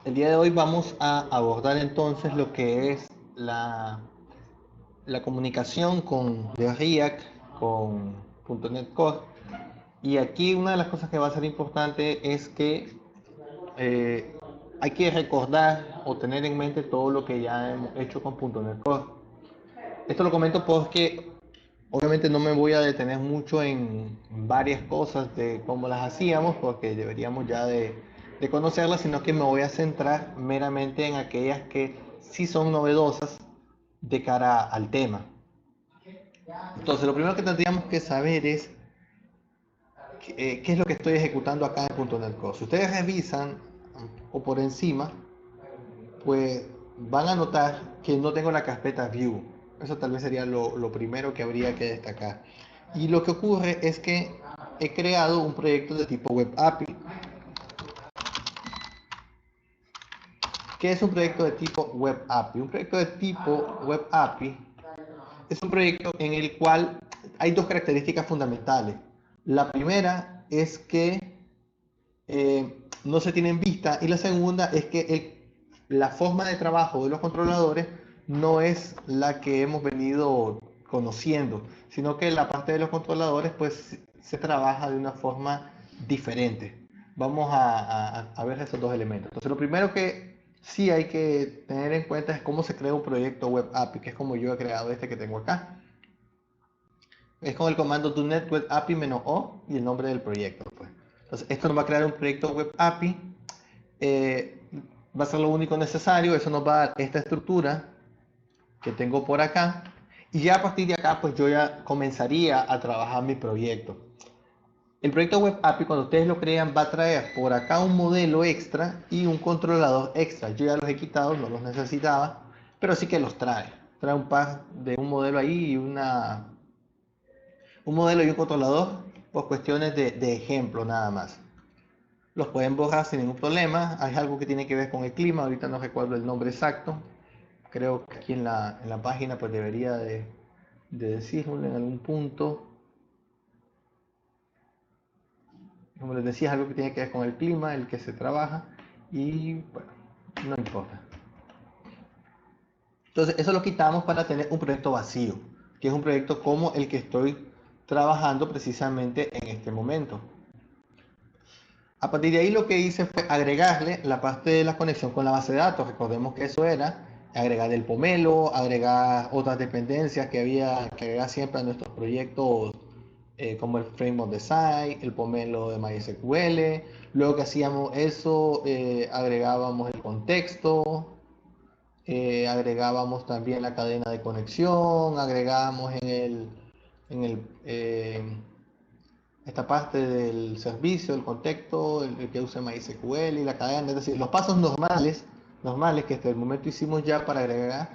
El día de hoy vamos a abordar entonces lo que es la comunicación de React con .NET Core. Y aquí una de las cosas que va a ser importante es que eh, hay que recordar o tener en mente todo lo que ya hemos hecho con .NET Core. Esto lo comento porque obviamente no me voy a detener mucho en varias cosas de cómo las hacíamos, porque deberíamos ya de conocerlas, sino que me voy a centrar meramente en aquellas que sí son novedosas de cara al tema. Entonces, lo primero que tendríamos que saber es qué es lo que estoy ejecutando acá en .NET Core. Si ustedes revisan o por encima, pues van a notar que no tengo la carpeta View. Eso tal vez sería lo primero que habría que destacar. Y lo que ocurre es que he creado un proyecto de tipo Web API. ¿Qué es un proyecto de tipo Web API? Un proyecto de tipo Web API es un proyecto en el cual hay dos características fundamentales. La primera es que no se tiene en vista, y la segunda es que la forma de trabajo de los controladores no es la que hemos venido conociendo, sino que la parte de los controladores pues se trabaja de una forma diferente. Vamos a ver estos dos elementos. Entonces, lo primero que sí hay que tener en cuenta es cómo se crea un proyecto Web API, que es como yo he creado este que tengo acá. Es con el comando .NET Web API "-o" y el nombre del proyecto, pues. Entonces, esto nos va a crear un proyecto Web API. eh, Va a ser lo único necesario. Eso nos va a dar esta estructura que tengo por acá. Y ya a partir de acá, pues yo ya comenzaría a trabajar mi proyecto. El proyecto Web API, cuando ustedes lo crean, va a traer por acá un modelo extra y un controlador extra. Yo ya los he quitado, no los necesitaba, pero sí que los trae. Trae un par de un modelo ahí y un modelo y un controlador por cuestiones de ejemplo nada más. Los pueden borrar sin ningún problema. Hay algo que tiene que ver con el clima, ahorita no recuerdo el nombre exacto. Creo que aquí en la página pues debería de decirlo en algún punto. Como les decía, es algo que tiene que ver con el clima, el que se trabaja, y bueno, no importa. Entonces eso lo quitamos para tener un proyecto vacío, que es un proyecto como el que estoy trabajando precisamente en este momento. A partir de ahí lo que hice fue agregarle la parte de la conexión con la base de datos. Recordemos que eso era agregar el pomelo, agregar otras dependencias que había que agregar siempre a nuestros proyectos, como el framework design, el pomelo de MySQL. Luego que hacíamos eso, agregábamos el contexto, agregábamos también la cadena de conexión, agregábamos en esta parte del servicio, el contexto, el que use MySQL y la cadena, es decir, los pasos normales que hasta el momento hicimos ya para agregar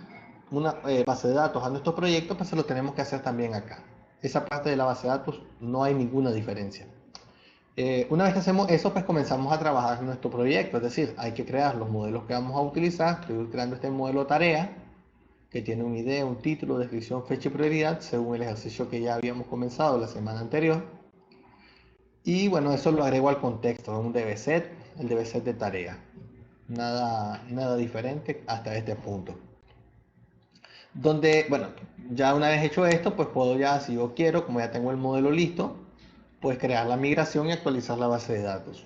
una base de datos a nuestro proyecto, pues se lo tenemos que hacer también acá. Esa parte de la base de datos no hay ninguna diferencia. Una vez que hacemos eso, pues comenzamos a trabajar en nuestro proyecto, es decir, hay que crear los modelos que vamos a utilizar. Estoy creando este modelo tarea, que tiene una idea, un título, descripción, fecha y prioridad, según el ejercicio que ya habíamos comenzado la semana anterior. Y bueno, eso lo agrego al contexto, un DB-set, el DB-set de tarea. Nada diferente hasta este punto. Donde, bueno, ya una vez hecho esto, pues puedo ya, si yo quiero, como ya tengo el modelo listo, pues crear la migración y actualizar la base de datos.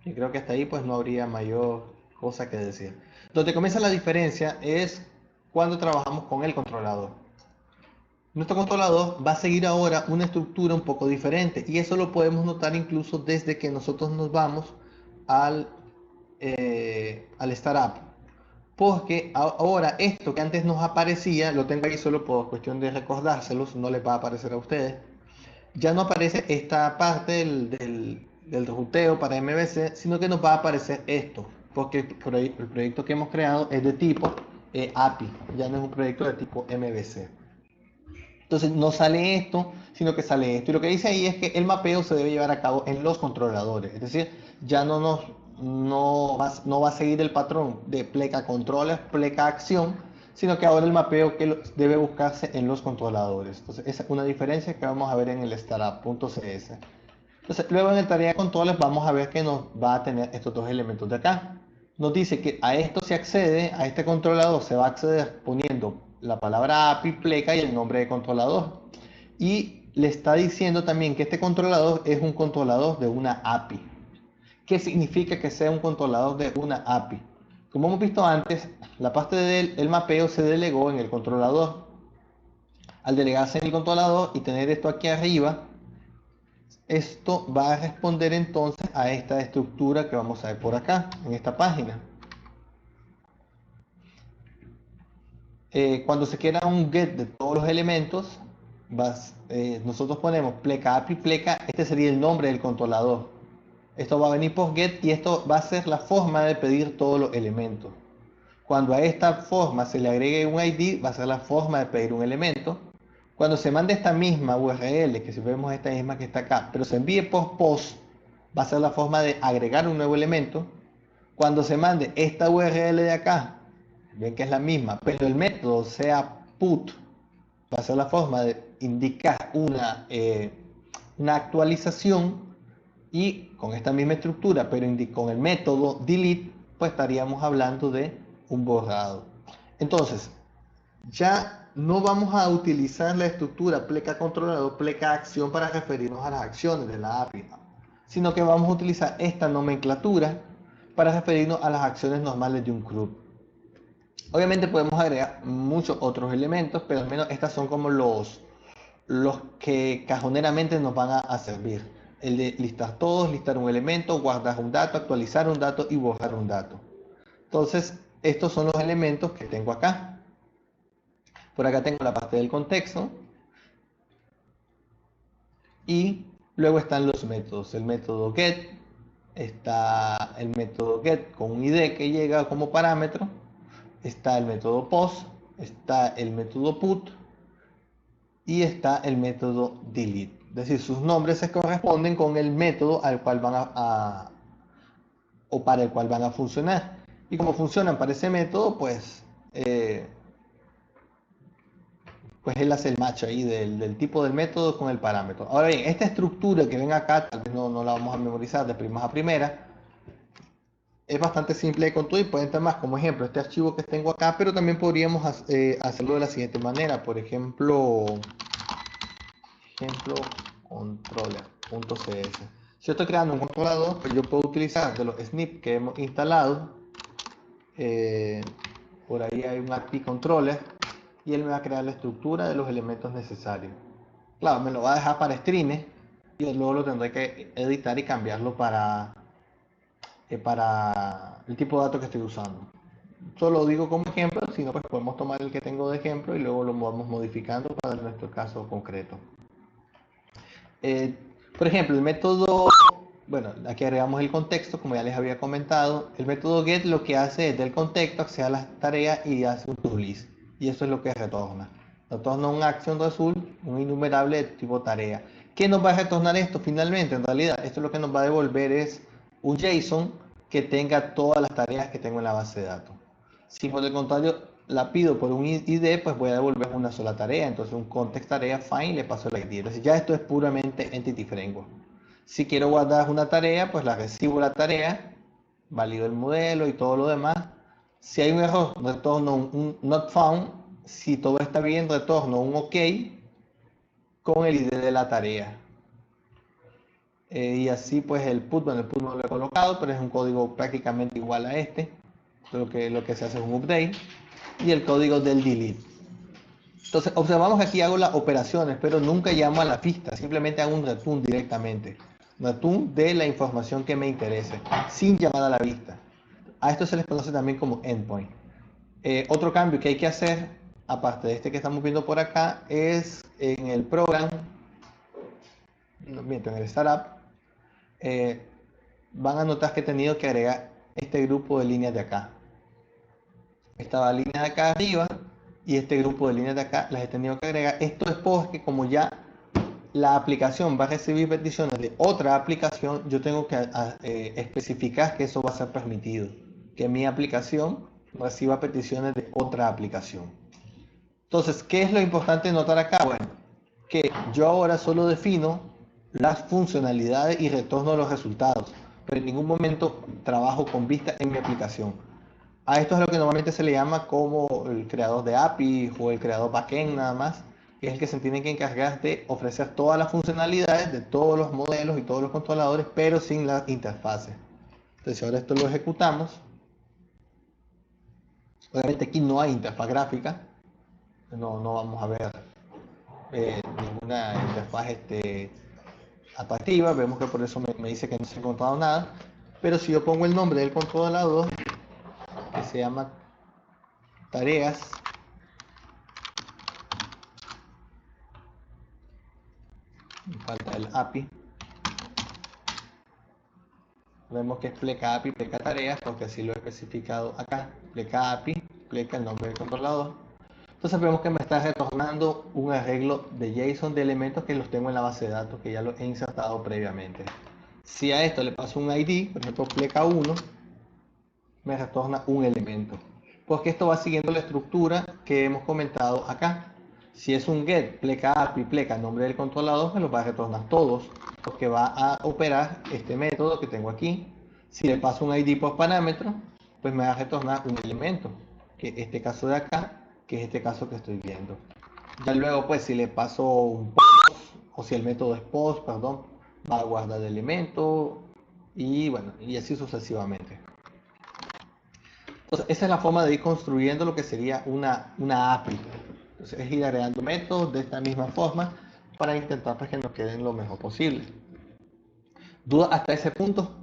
Y creo que hasta ahí pues no habría mayor cosa que decir. Donde comienza la diferencia es cuando trabajamos con el controlador. Nuestro controlador va a seguir ahora una estructura un poco diferente, y eso lo podemos notar incluso desde que nosotros nos vamos al startup, porque ahora esto que antes nos aparecía, lo tengo ahí solo por cuestión de recordárselos, no les va a aparecer a ustedes. Ya no aparece esta parte del ruteo para MVC, sino que nos va a aparecer esto, porque el proyecto que hemos creado es de tipo API, ya no es un proyecto de tipo MVC. Entonces no sale esto, sino que sale esto. Y lo que dice ahí es que el mapeo se debe llevar a cabo en los controladores. Es decir, ya no va a seguir el patrón de pleca controller, pleca acción, sino que ahora el mapeo debe buscarse en los controladores. Entonces esa es una diferencia que vamos a ver en el startup.cs. Entonces luego en el tarea de controles vamos a ver que nos va a tener estos dos elementos de acá. nos dice que a esto se accede, a este controlador se va a acceder poniendo la palabra API, pleca y el nombre de controlador. Y le está diciendo también que este controlador es un controlador de una API. ¿Qué significa que sea un controlador de una API? Como hemos visto antes, la parte del mapeo se delegó en el controlador. Al delegarse en el controlador y tener esto aquí arriba, esto va a responder entonces a esta estructura que vamos a ver por acá, en esta página. Cuando se quiera un get de todos los elementos, nosotros ponemos pleca API pleca, este sería el nombre del controlador. Esto va a venir por get y esto va a ser la forma de pedir todos los elementos. Cuando a esta forma se le agregue un ID, va a ser la forma de pedir un elemento. Cuando se mande esta misma URL, que si vemos esta misma que está acá, pero se envíe por post, va a ser la forma de agregar un nuevo elemento. Cuando se mande esta URL de acá, ven que es la misma, pero el método sea put, va a ser la forma de indicar una actualización, y con esta misma estructura, pero con el método delete, pues estaríamos hablando de un borrado. Entonces, ya no vamos a utilizar la estructura pleca controlador, pleca acción para referirnos a las acciones de la API, sino que vamos a utilizar esta nomenclatura para referirnos a las acciones normales de un CRUD. Obviamente podemos agregar muchos otros elementos, pero al menos estas son como los que cajoneramente nos van a servir. El de listar todos, listar un elemento, guardar un dato, actualizar un dato y borrar un dato. Entonces, estos son los elementos que tengo acá. Por acá tengo la parte del contexto. Y luego están los métodos. El método get, está el método get con un ID que llega como parámetro. Está el método post, está el método put y está el método delete. Es decir, sus nombres se corresponden con el método al cual van o para el cual van a funcionar. Y como funcionan para ese método, pues él hace el match ahí del tipo del método con el parámetro. Ahora bien, esta estructura que ven acá, tal vez no la vamos a memorizar de primas a primera, es bastante simple de construir. Pueden tener más como ejemplo este archivo que tengo acá, pero también podríamos hacerlo de la siguiente manera. Por ejemplo controller.cs. Si yo estoy creando un controlador, pues yo puedo utilizar de los snips que hemos instalado. Por ahí hay un API controller y él me va a crear la estructura de los elementos necesarios. Claro, me lo va a dejar para streams y luego lo tendré que editar y cambiarlo para el tipo de datos que estoy usando. Solo lo digo como ejemplo, si no, pues podemos tomar el que tengo de ejemplo y luego lo vamos modificando para nuestro caso concreto. Por ejemplo, el método, bueno, aquí agregamos el contexto, como ya les había comentado. El método get lo que hace es del contexto accede a las tareas y hace un toList. Y eso es lo que retorna. Retorna una acción result, un enumerable de tipo tarea. ¿Qué nos va a retornar esto finalmente? En realidad, esto lo que nos va a devolver es un JSON que tenga todas las tareas que tengo en la base de datos. Si por el contrario la pido por un ID, pues voy a devolver una sola tarea. Entonces un context tarea fine le paso el ID. Entonces ya esto es puramente Entity Framework. Si quiero guardar una tarea, pues la recibo la tarea, valido el modelo y todo lo demás. Si hay un error, retorno un not found. Si todo está bien, retorno un OK con el ID de la tarea. Y así pues el put no lo he colocado, pero es un código prácticamente igual a este. Lo que se hace es un update y el código del delete. Entonces observamos que aquí hago las operaciones, pero nunca llamo a la pista, simplemente hago un return directamente. Return de la información que me interese, sin llamar a la vista. A esto se les conoce también como endpoint. Otro cambio que hay que hacer, aparte de este que estamos viendo por acá, es en el program, en el startup, van a notar que he tenido que agregar este grupo de líneas de acá. Esta línea de acá arriba y este grupo de líneas de acá las he tenido que agregar. Esto es porque como ya la aplicación va a recibir peticiones de otra aplicación, yo tengo que especificar que eso va a ser permitido, que mi aplicación reciba peticiones de otra aplicación. Entonces, ¿qué es lo importante de notar acá? Bueno, que yo ahora solo defino las funcionalidades y retorno los resultados. pero en ningún momento trabajo con vista en mi aplicación. A esto es lo que normalmente se le llama como el creador de API o el creador backend nada más, que es el que se tiene que encargar de ofrecer todas las funcionalidades de todos los modelos y todos los controladores, pero sin la interfase. Entonces, ahora esto lo ejecutamos. Obviamente aquí no hay interfaz gráfica, no vamos a ver ninguna interfaz atractiva. Vemos que por eso me dice que no se ha encontrado nada, pero si yo pongo el nombre del controlador, que se llama tareas, me falta el API, vemos que es pleca API, pleca tareas, porque así lo he especificado acá, pleca API, pleca el nombre del controlador. Entonces vemos que me está retornando un arreglo de JSON de elementos que los tengo en la base de datos, que ya los he insertado previamente. Si a esto le paso un ID, por ejemplo pleca 1, me retorna un elemento, porque esto va siguiendo la estructura que hemos comentado acá. Si es un get, pleca API, pleca nombre del controlador, me los va a retornar todos, porque va a operar este método que tengo aquí. Si le paso un ID por parámetro, pues me va a retornar un elemento, que es este caso de acá, que es este caso que estoy viendo. Ya luego, pues si le paso un post, o si el método es post, perdón, va a guardar el elemento, y bueno, y así sucesivamente. Entonces, esa es la forma de ir construyendo lo que sería una API. Entonces, es ir agregando métodos de esta misma forma para intentar pues, que nos queden lo mejor posible. ¿Dudas hasta ese punto?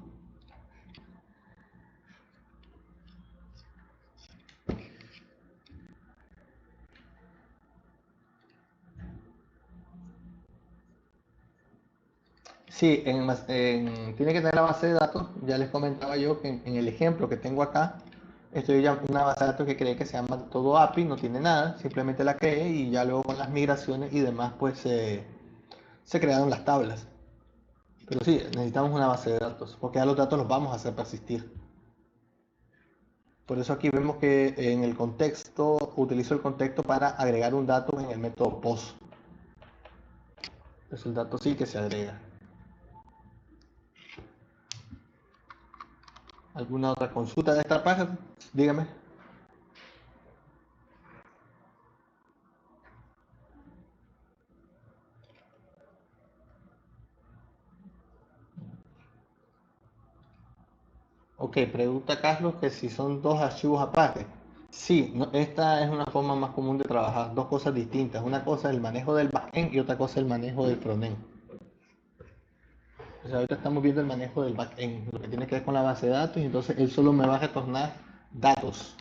Sí, tiene que tener la base de datos. Ya les comentaba yo que en el ejemplo que tengo acá, estoy ya una base de datos que cree que se llama todo API, no tiene nada, simplemente la creé y ya luego con las migraciones y demás pues se crearon las tablas. Pero sí, necesitamos una base de datos, porque ya los datos los vamos a hacer persistir. Por eso aquí vemos que en el contexto, utilizo el contexto para agregar un dato en el método post. Es el dato sí que se agrega. ¿Alguna otra consulta de esta página? Dígame. Ok, pregunta Carlos que si son dos archivos aparte. Sí, esta es una forma más común de trabajar, dos cosas distintas. Una cosa es el manejo del backend y otra cosa es el manejo del frontend. O sea, ahorita estamos viendo el manejo del backend, lo que tiene que ver con la base de datos, y entonces él solo me va a retornar datos.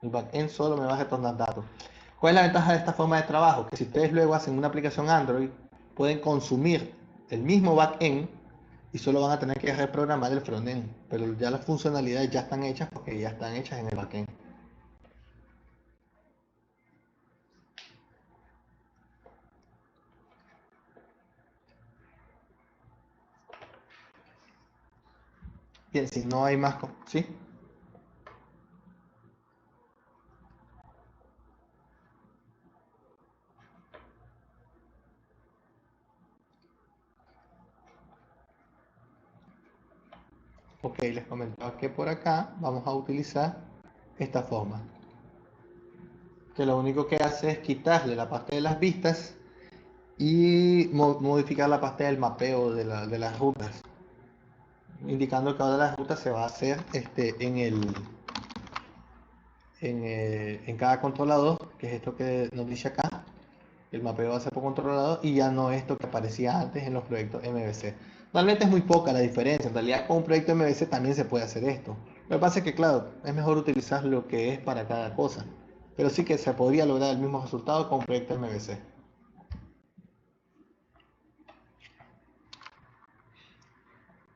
El backend solo me va a retornar datos. ¿Cuál es la ventaja de esta forma de trabajo? Que si ustedes luego hacen una aplicación Android, pueden consumir el mismo backend y solo van a tener que reprogramar el frontend, pero ya las funcionalidades ya están hechas porque ya están hechas en el backend. Bien, si no hay más, ¿sí? Ok, les comentaba que por acá vamos a utilizar esta forma, que lo único que hace es quitarle la parte de las vistas y modificar la parte del mapeo de las rutas, indicando que ahora la ruta se va a hacer en cada controlador, que es esto que nos dice acá. El mapeo va a ser por controlador y ya no esto que aparecía antes en los proyectos MVC. Realmente es muy poca la diferencia. En realidad con un proyecto MVC también se puede hacer esto. Lo que pasa es que claro, es mejor utilizar lo que es para cada cosa. Pero sí que se podría lograr el mismo resultado con un proyecto MVC.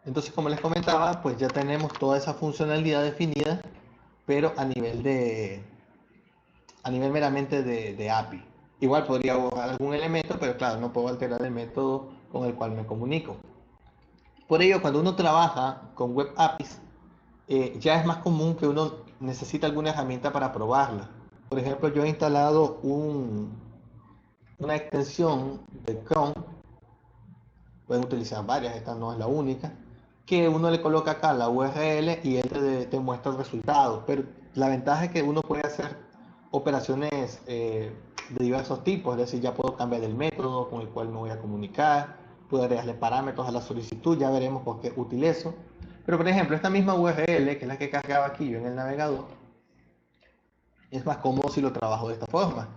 Entonces, como les comentaba, pues ya tenemos toda esa funcionalidad definida, pero a nivel meramente de API. Igual podría borrar algún elemento, pero claro, no puedo alterar el método con el cual me comunico. Por ello, cuando uno trabaja con web APIs, ya es más común que uno necesite alguna herramienta para probarla. Por ejemplo, yo he instalado una extensión de Chrome, pueden utilizar varias, esta no es la única, que uno le coloca acá la URL y él te muestra el resultado. Pero la ventaja es que uno puede hacer operaciones de diversos tipos, es decir, ya puedo cambiar el método con el cual me voy a comunicar, puedo agregarle parámetros a la solicitud, ya veremos por qué utilizo. Pero por ejemplo, esta misma URL, que es la que cargaba aquí yo en el navegador, es más cómodo si lo trabajo de esta forma.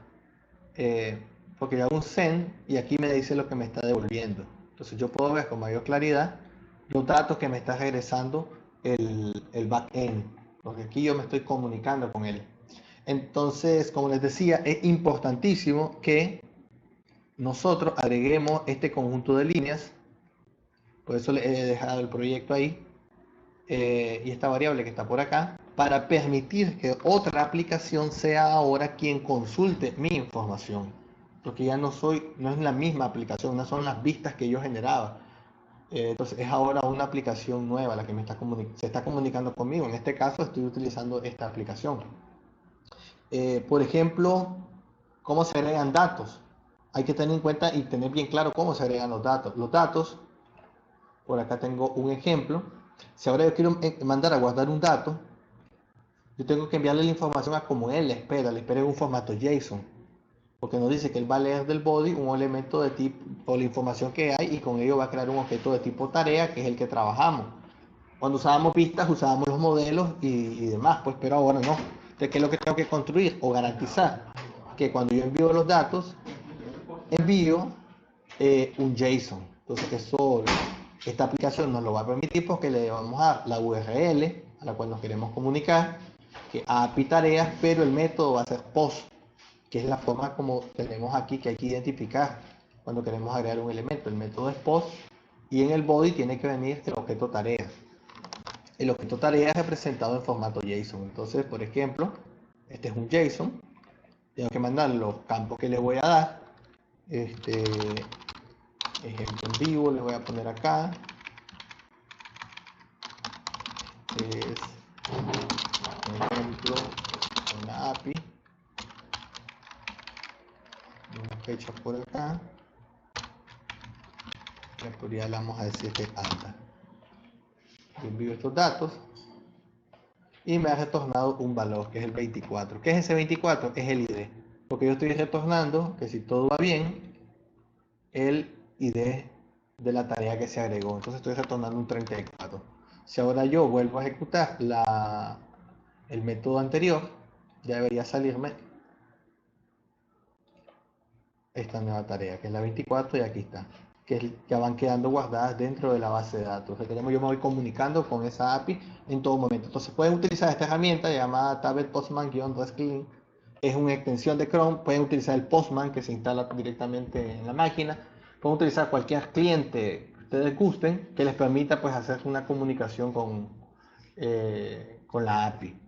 Eh, Porque yo hago un send y aquí me dice lo que me está devolviendo. Entonces yo puedo ver con mayor claridad los datos que me está regresando el backend, porque aquí yo me estoy comunicando con él. Entonces, como les decía, es importantísimo que nosotros agreguemos este conjunto de líneas, por eso le he dejado el proyecto ahí, y esta variable que está por acá, para permitir que otra aplicación sea ahora quien consulte mi información. Porque ya no es la misma aplicación, no son las vistas que yo generaba. Entonces es ahora una aplicación nueva la que se está comunicando conmigo. En este caso estoy utilizando esta aplicación. Por ejemplo, ¿cómo se agregan datos? Hay que tener en cuenta y tener bien claro cómo se agregan los datos. Los datos, por acá tengo un ejemplo. Si ahora yo quiero mandar a guardar un dato, yo tengo que enviarle la información a como él le espera en un formato JSON, porque nos dice que él va a leer del body un elemento de tipo, o la información que hay, y con ello va a crear un objeto de tipo tarea, que es el que trabajamos. Cuando usábamos vistas, usábamos los modelos y demás, pues, pero ahora no. Entonces, ¿qué es lo que tengo que construir o garantizar? Que cuando yo envío los datos, envío un JSON. Entonces, esta aplicación nos lo va a permitir porque le vamos a dar la URL a la cual nos queremos comunicar, que API tareas, pero el método va a ser post, que es la forma como tenemos aquí que hay que identificar cuando queremos agregar un elemento. El método es post y en el body tiene que venir el objeto tarea. El objeto tarea es representado en formato JSON. Entonces, por ejemplo, este es un JSON. Tengo que mandar los campos que le voy a dar. Este ejemplo en vivo le voy a poner acá. Es un ejemplo, una API. Una fecha por acá. La autoridad le vamos a decir que es alta. Yo envío estos datos y me ha retornado un valor que es el 24. ¿Qué es ese 24? Es el ID. Porque yo estoy retornando que si todo va bien, el ID de la tarea que se agregó. Entonces estoy retornando un 34. Si ahora yo vuelvo a ejecutar el método anterior, ya debería salirme esta nueva tarea, que es la 24, y aquí está. Ya van quedando guardadas dentro de la base de datos. Recordemos, yo me voy comunicando con esa API en todo momento. Entonces pueden utilizar esta herramienta llamada Tablet Postman-Rescling. Es una extensión de Chrome. Pueden utilizar el Postman que se instala directamente en la máquina. Pueden utilizar cualquier cliente que ustedes gusten que les permita pues hacer una comunicación con la API.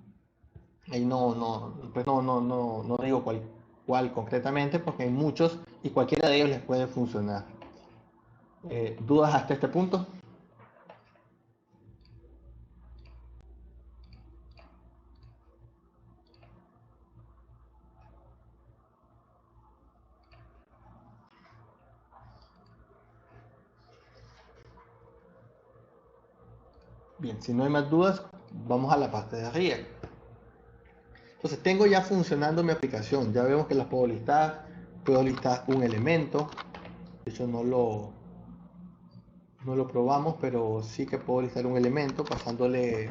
Ahí no digo cuál concretamente porque hay muchos y cualquiera de ellos les puede funcionar. ¿Dudas hasta este punto? Bien, si no hay más dudas, vamos a la parte de arriba. Entonces tengo ya funcionando mi aplicación. Ya vemos que las puedo listar un elemento. De hecho no lo probamos, pero sí que puedo listar un elemento pasándole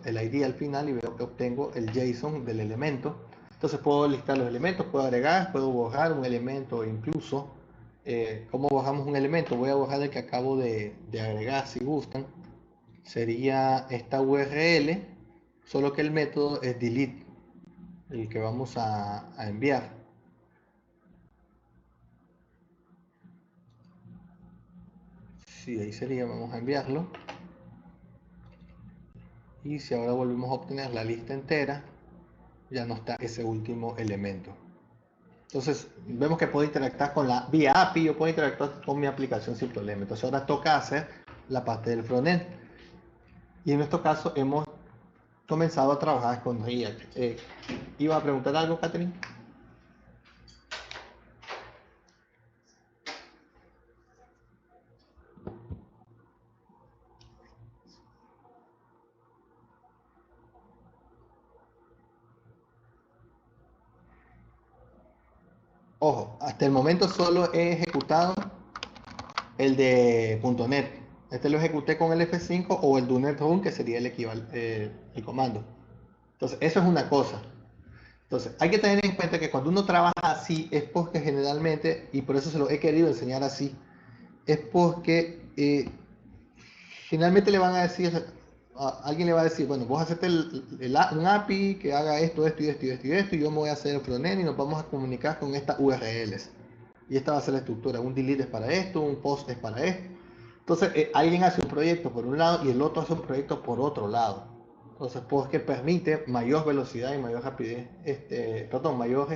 el ID al final y veo que obtengo el JSON del elemento. Entonces puedo listar los elementos, puedo agregar, puedo borrar un elemento incluso. ¿Cómo borramos un elemento? Voy a borrar el que acabo de agregar si gustan. Sería esta URL, solo que el método es delete, el que vamos a enviar. Sí, ahí sería, vamos a enviarlo. Y si ahora volvemos a obtener la lista entera, ya no está ese último elemento. Entonces, vemos que puedo interactuar vía API, yo puedo interactuar con mi aplicación sin problema. Entonces, ahora toca hacer la parte del frontend. Y en nuestro caso, hemos comenzado a trabajar con React. ¿Iba a preguntar algo, Catherine? Ojo, hasta el momento solo he ejecutado el de .NET. Este lo ejecuté con el F5 o el do net run, que sería el comando. Entonces, eso es una cosa. Entonces, hay que tener en cuenta que cuando uno trabaja así, es porque generalmente, y por eso se lo he querido enseñar así, es porque generalmente le van a decir, alguien le va a decir, bueno, vos hacete un API que haga esto, esto y esto y esto y esto, y yo me voy a hacer el frontend y nos vamos a comunicar con estas URLs. Y esta va a ser la estructura, un delete es para esto, un post es para esto. Entonces, alguien hace un proyecto por un lado y el otro hace un proyecto por otro lado. Entonces, porque permite mayor velocidad y mayor rapidez, mayor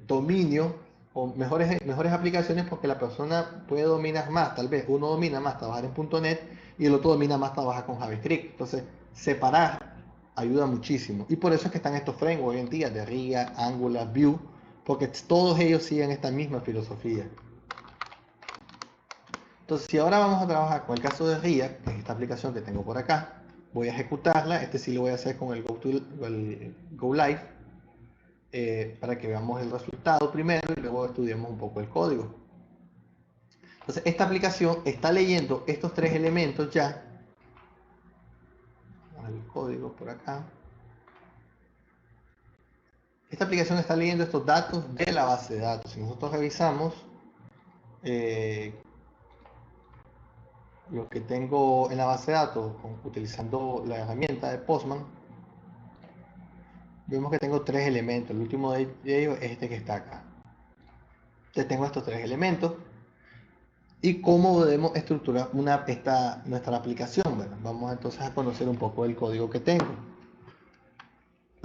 dominio o mejores aplicaciones, porque la persona puede dominar más, tal vez uno domina más trabajar en .NET y el otro domina más trabajar con JavaScript. Entonces, separar ayuda muchísimo. Y por eso es que están estos frameworks hoy en día de React, Angular, Vue, porque todos ellos siguen esta misma filosofía. Entonces, si ahora vamos a trabajar con el caso de React, que es esta aplicación que tengo por acá, voy a ejecutarla. Este sí lo voy a hacer con el Go Live, para que veamos el resultado primero y luego estudiemos un poco el código. Entonces, esta aplicación está leyendo estos tres elementos ya. El código por acá. Esta aplicación está leyendo estos datos de la base de datos. Si nosotros revisamos lo que tengo en la base de datos utilizando la herramienta de Postman, vemos que tengo tres elementos. El último de ellos es este que está acá. Entonces tengo estos tres elementos. ¿Y cómo debemos estructurar nuestra aplicación? Bueno, vamos entonces a conocer un poco del código que tengo.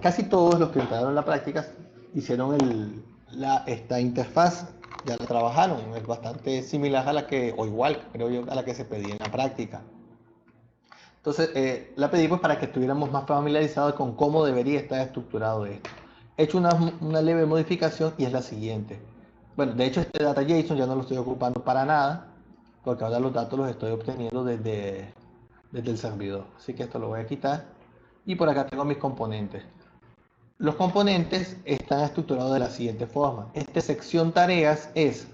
Casi todos los que entraron la práctica hicieron esta interfaz, ya la trabajaron, es bastante similar a la que, o igual, creo yo, a la que se pedía en la práctica. Entonces, la pedí pues para que estuviéramos más familiarizados con cómo debería estar estructurado esto. He hecho una leve modificación y es la siguiente. Bueno, de hecho este data JSON ya no lo estoy ocupando para nada, porque ahora los datos los estoy obteniendo desde el servidor. Así que esto lo voy a quitar. Y por acá tengo mis componentes. Los componentes están estructurados de la siguiente forma. Esta sección tareas es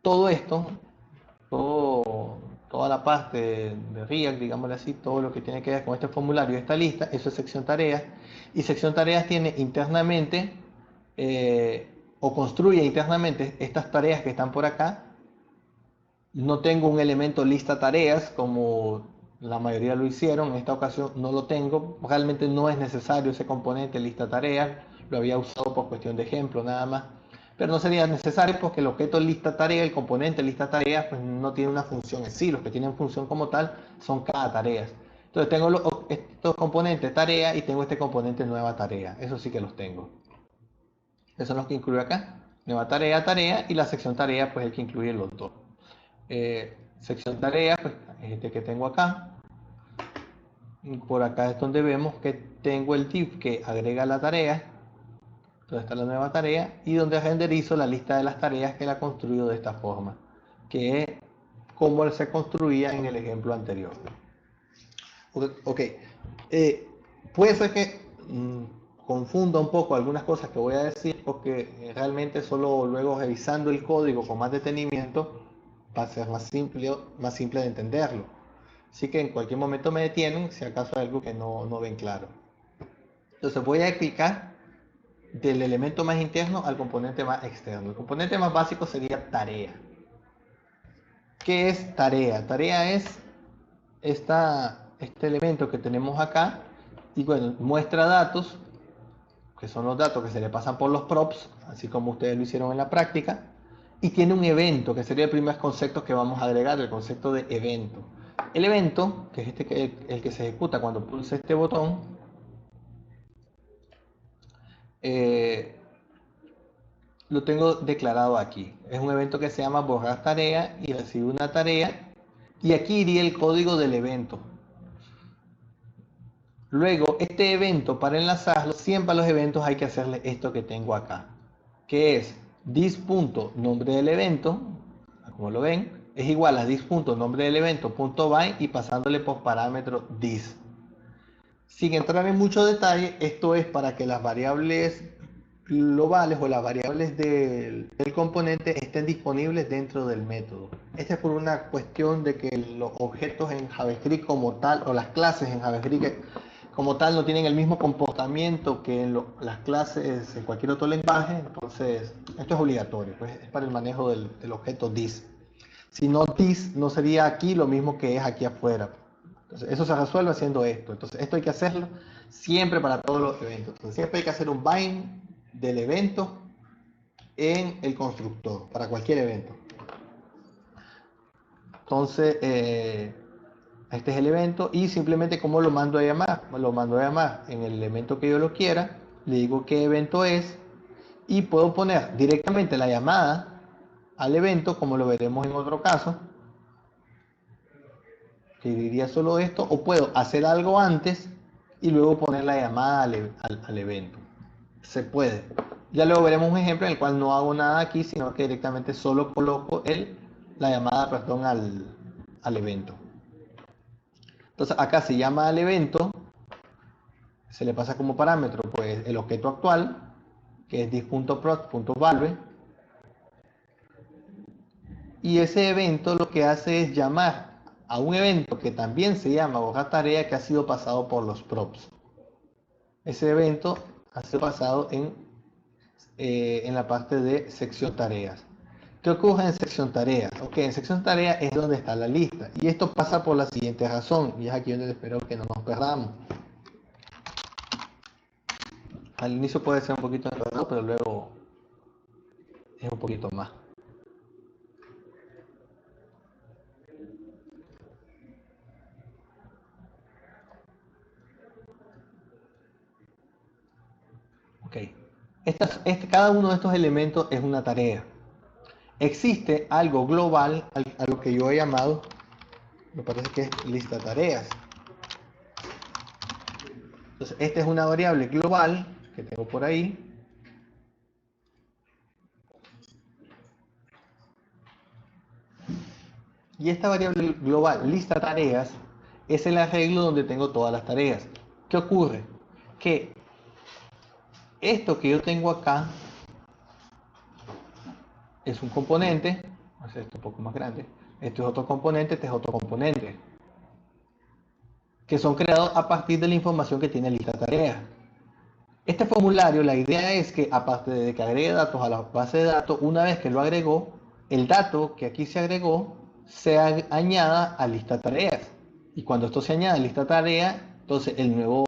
todo esto, toda la parte de React, digámosle así, todo lo que tiene que ver con este formulario y esta lista, eso es sección tareas. Y sección tareas tiene internamente, o construye internamente estas tareas que están por acá. No tengo un elemento lista tareas como la mayoría lo hicieron. En esta ocasión no lo tengo. Realmente no es necesario ese componente lista tareas. Lo había usado por cuestión de ejemplo nada más. Pero no sería necesario porque el objeto lista tarea, el componente lista tareas, pues no tiene una función en sí. Los que tienen función como tal son cada tarea. Entonces tengo estos componentes tarea y tengo este componente nueva tarea. Eso sí que los tengo. Esos son los que incluyo acá. Nueva tarea, tarea, y la sección tarea pues el que incluye los dos. Sección tareas, pues este que tengo acá. Por acá es donde vemos que tengo el div que agrega la tarea, donde está la nueva tarea, y donde renderizo la lista de las tareas que la construyo de esta forma, que es como se construía en el ejemplo anterior. Ok, puede ser que confunda un poco algunas cosas que voy a decir, porque realmente solo luego revisando el código con más detenimiento va a ser más simple de entenderlo. Así que en cualquier momento me detienen si acaso hay algo que no ven claro. Entonces voy a explicar del elemento más interno al componente más externo. El componente más básico sería tarea. ¿Qué es tarea? Tarea es este elemento que tenemos acá, y bueno, muestra datos, que son los datos que se le pasan por los props, así como ustedes lo hicieron en la práctica, y tiene un evento, que sería el primer concepto que vamos a agregar, el concepto de evento. El evento, que es el que se ejecuta cuando pulse este botón, lo tengo declarado aquí. Es un evento que se llama borrar tarea y recibe una tarea, y aquí iría el código del evento. Luego, este evento, para enlazarlo, siempre a los eventos hay que hacerle esto que tengo acá, que es this.nombre del evento, como lo ven, es igual a this.nombre del evento.by y pasándole por parámetro this. Sin entrar en mucho detalle, esto es para que las variables globales o las variables del componente estén disponibles dentro del método. Esta es por una cuestión de que los objetos en JavaScript como tal, o las clases en JavaScript como tal, no tienen el mismo comportamiento que en las clases en cualquier otro lenguaje. Entonces, esto es obligatorio, pues es para el manejo del objeto this. Si no this, no sería aquí lo mismo que es aquí afuera. Entonces, eso se resuelve haciendo esto. Entonces, esto hay que hacerlo siempre para todos los eventos. Entonces, siempre hay que hacer un bind del evento en el constructor, para cualquier evento. Entonces, este es el evento y simplemente cómo lo mando a llamar. Lo mando a llamar en el elemento que yo lo quiera, le digo qué evento es y puedo poner directamente la llamada al evento, como lo veremos en otro caso, que diría solo esto, o puedo hacer algo antes y luego poner la llamada al evento. Se puede. Ya luego veremos un ejemplo en el cual no hago nada aquí, sino que directamente solo coloco la llamada, perdón, al evento. Entonces acá se llama al evento, se le pasa como parámetro pues el objeto actual, que es this.proc.valve, y ese evento lo que hace es llamar a un evento que también se llama hoja tarea que ha sido pasado por los props. Ese evento ha sido pasado en la parte de sección tareas. ¿Qué ocurre en sección tareas? Ok, en sección tareas es donde está la lista. Y esto pasa por la siguiente razón. Y es aquí donde espero que no nos perdamos. Al inicio puede ser un poquito enredado, pero luego es un poquito más. Ok. Cada uno de estos elementos es una tarea. Existe algo global a lo que yo he llamado, me parece que es lista tareas. Entonces, esta es una variable global que tengo por ahí. Y esta variable global, lista tareas, es el arreglo donde tengo todas las tareas. ¿Qué ocurre? Que esto que yo tengo acá es un componente, voy a hacer esto un poco más grande, esto es otro componente, este es otro componente, que son creados a partir de la información que tiene lista tareas. Este formulario, la idea es que aparte de que agregue datos a la base de datos, una vez que lo agregó, el dato que aquí se agregó se añada a lista tareas. Y cuando esto se añade a lista tareas, entonces el nuevo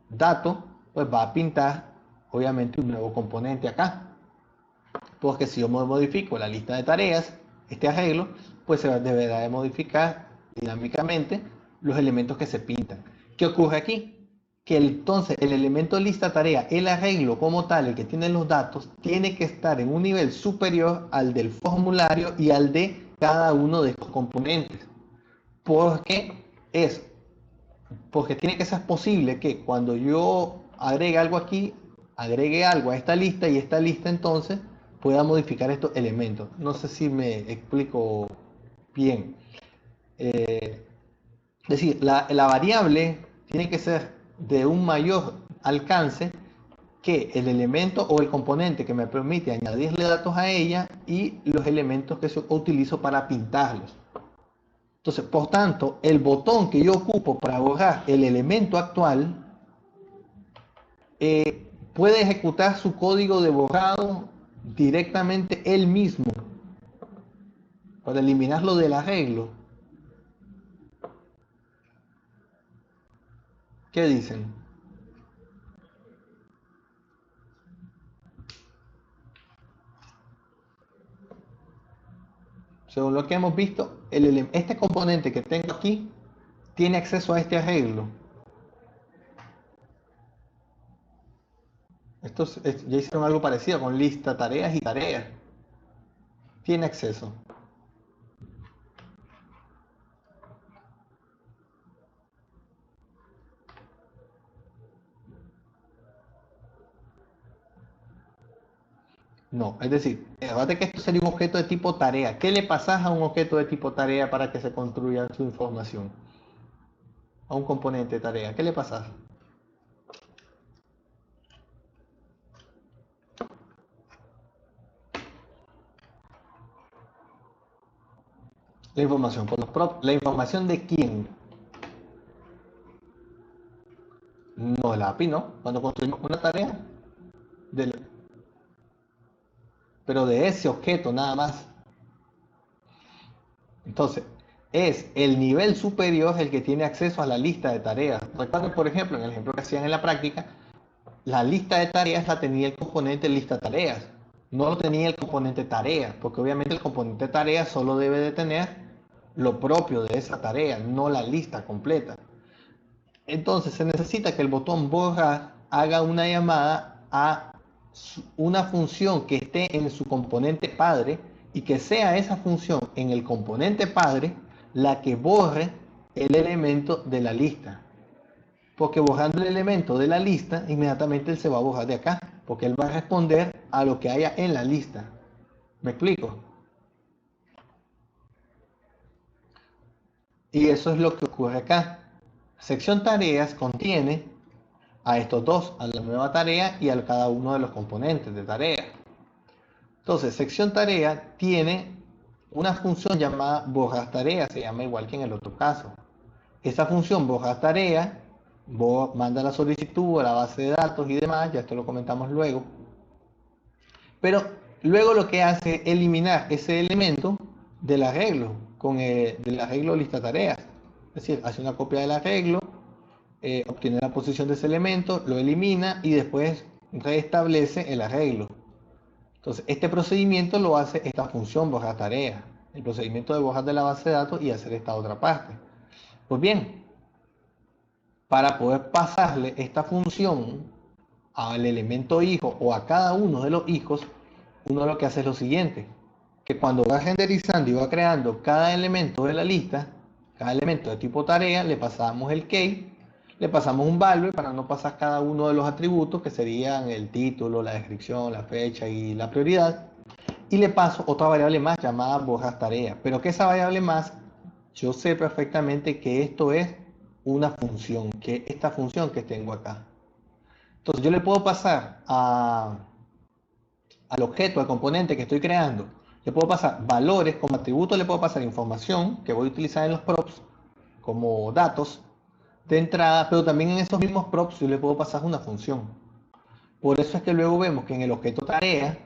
dato pues va a pintar obviamente un nuevo componente acá. Porque si yo modifico la lista de tareas, este arreglo, pues se deberá de modificar dinámicamente los elementos que se pintan. ¿Qué ocurre aquí? Que entonces el elemento lista tarea, el arreglo como tal, el que tiene los datos, tiene que estar en un nivel superior al del formulario y al de cada uno de estos componentes. Porque es, porque tiene que ser posible que cuando yo agregue algo aquí, agregue algo a esta lista y esta lista entonces pueda modificar estos elementos. No sé si me explico bien. Es decir, la variable tiene que ser de un mayor alcance que el elemento o el componente que me permite añadirle datos a ella y los elementos que yo utilizo para pintarlos. Entonces, por tanto, el botón que yo ocupo para borrar el elemento actual puede ejecutar su código de borrado directamente él mismo para eliminarlo del arreglo. ¿Qué dicen? Según lo que hemos visto, este componente que tengo aquí tiene acceso a este arreglo. Estos ya hicieron algo parecido con lista, tareas y tareas. Tiene acceso. No, es decir, acuérdate que esto sería un objeto de tipo tarea. ¿Qué le pasas a un objeto de tipo tarea para que se construya su información? A un componente de tarea. ¿Qué le pasas? La información por los props. ¿La información de quién? No, la API, ¿no? Cuando construimos una tarea, del, pero de ese objeto nada más. Entonces, es el nivel superior el que tiene acceso a la lista de tareas. Recuerden, por ejemplo, en el ejemplo que hacían en la práctica, la lista de tareas la tenía el componente lista tareas. No lo tenía el componente tareas, porque obviamente el componente tareas solo debe de tener lo propio de esa tarea, no la lista completa. Entonces se necesita que el botón borrar haga una llamada a una función que esté en su componente padre y que sea esa función en el componente padre la que borre el elemento de la lista. Porque borrando el elemento de la lista, inmediatamente él se va a borrar de acá, porque él va a responder a lo que haya en la lista. ¿Me explico? Y eso es lo que ocurre acá. Sección tareas contiene a estos dos, a la nueva tarea y a cada uno de los componentes de tarea. Entonces, sección tarea tiene una función llamada borrar tarea, se llama igual que en el otro caso. Esa función borrar tarea manda la solicitud a la base de datos y demás, ya esto lo comentamos luego. Pero luego lo que hace es eliminar ese elemento del arreglo, del arreglo lista tareas. Es decir, hace una copia del arreglo, obtiene la posición de ese elemento, lo elimina y después restablece el arreglo. Entonces, este procedimiento lo hace esta función borrar tarea, el procedimiento de borrar de la base de datos y hacer esta otra parte. Pues bien, para poder pasarle esta función al elemento hijo o a cada uno de los hijos, uno lo que hace es lo siguiente, que cuando va renderizando y va creando cada elemento de la lista, cada elemento de tipo tarea, le pasamos el key, le pasamos un value para no pasar cada uno de los atributos que serían el título, la descripción, la fecha y la prioridad, y le paso otra variable más llamada borrar tarea, pero que esa variable más, yo sé perfectamente que esto es una función, que esta función que tengo acá. Entonces yo le puedo pasar al objeto, al componente que estoy creando, le puedo pasar valores como atributo, le puedo pasar información que voy a utilizar en los props como datos de entrada, pero también en esos mismos props yo le puedo pasar una función. Por eso es que luego vemos que en el objeto tarea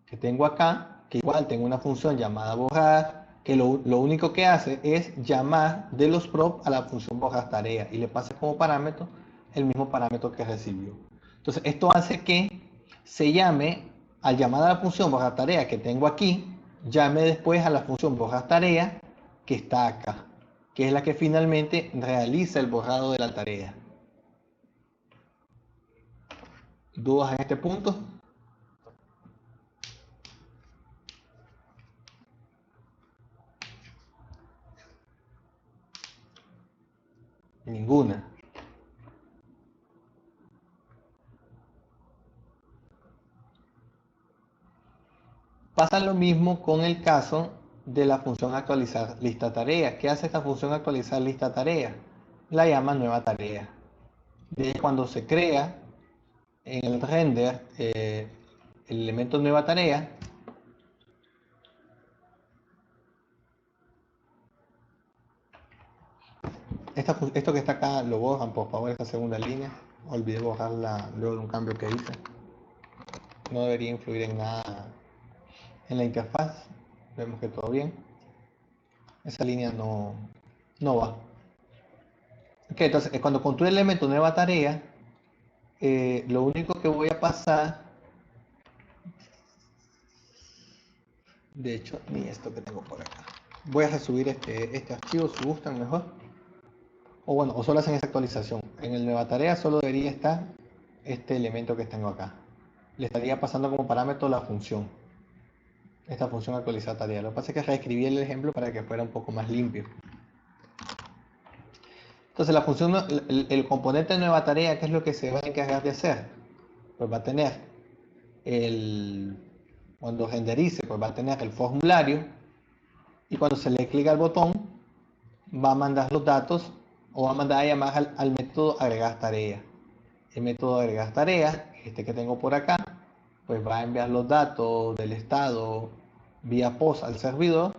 que tengo acá, que igual tengo una función llamada borrar, que lo único que hace es llamar de los props a la función borrar tarea y le pase como parámetro el mismo parámetro que recibió. Entonces esto hace que se llame al llamar a la función borrar tarea que tengo aquí, llame después a la función borrar tarea que está acá, que es la que finalmente realiza el borrado de la tarea. ¿Dudas en este punto? Ninguna. Pasa lo mismo con el caso de la función actualizar lista tarea. ¿Qué hace esta función actualizar lista tarea? La llama nueva tarea. De cuando se crea en el render el elemento nueva tarea, esto que está acá lo borran, por favor, esta segunda línea. Olvidé borrarla luego de un cambio que hice. No debería influir en nada en la interfaz. Vemos que todo bien. Esa línea no va. Ok, entonces cuando construye el elemento nueva tarea, lo único que voy a pasar, de hecho, ni esto que tengo por acá. Voy a resubir este archivo si gustan mejor. O bueno, o solo hacen esa actualización. En el nueva tarea solo debería estar este elemento que tengo acá. Le estaría pasando como parámetro la función. Esta función actualizar tarea. Lo que pasa es que reescribí el ejemplo para que fuera un poco más limpio. Entonces la función, el componente de nueva tarea, ¿qué es lo que se va a encargar de hacer? Pues va a tener cuando renderice, pues va a tener el formulario y cuando se le clica al botón va a mandar los datos o va a mandar a llamar al método agregar tarea. El método agregar tarea, este que tengo por acá, pues va a enviar los datos del estado vía post al servidor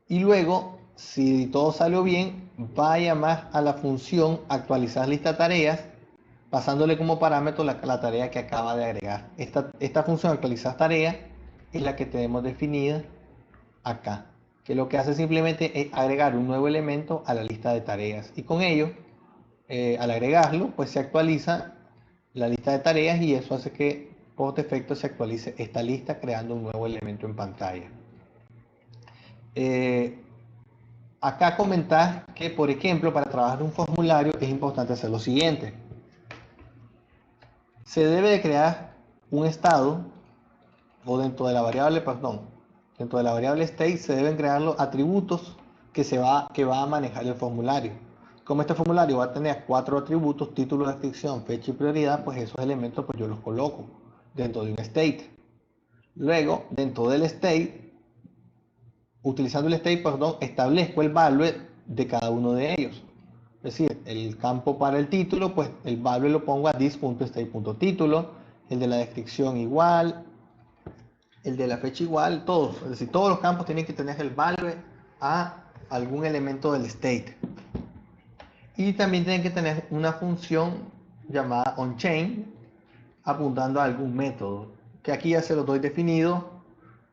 Y luego, si todo salió bien, va a llamar a la función actualizar lista tareas, pasándole como parámetro la tarea que acaba de agregar. Esta función actualizar tarea es la que tenemos definida acá, que lo que hace simplemente es agregar un nuevo elemento a la lista de tareas. Y con ello, al agregarlo, pues se actualiza la lista de tareas y eso hace que por defecto se actualice esta lista creando un nuevo elemento en pantalla. Acá comentar que, por ejemplo, para trabajar un formulario es importante hacer lo siguiente. Se debe de crear un estado, o dentro de la variable, perdón, dentro de la variable state se deben crear los atributos que va a manejar el formulario. Como este formulario va a tener 4 atributos, título, descripción, fecha y prioridad, pues esos elementos pues yo los coloco dentro de un state. Luego, dentro del state, utilizando el state, perdón, establezco el value de cada uno de ellos. Es decir, el campo para el título, pues el value lo pongo a this.state.título, el de la descripción igual, el de la fecha igual, todos. Es decir, todos los campos tienen que tener el value a algún elemento del state. Y también tienen que tener una función llamada onChain, apuntando a algún método, que aquí ya se lo doy definido.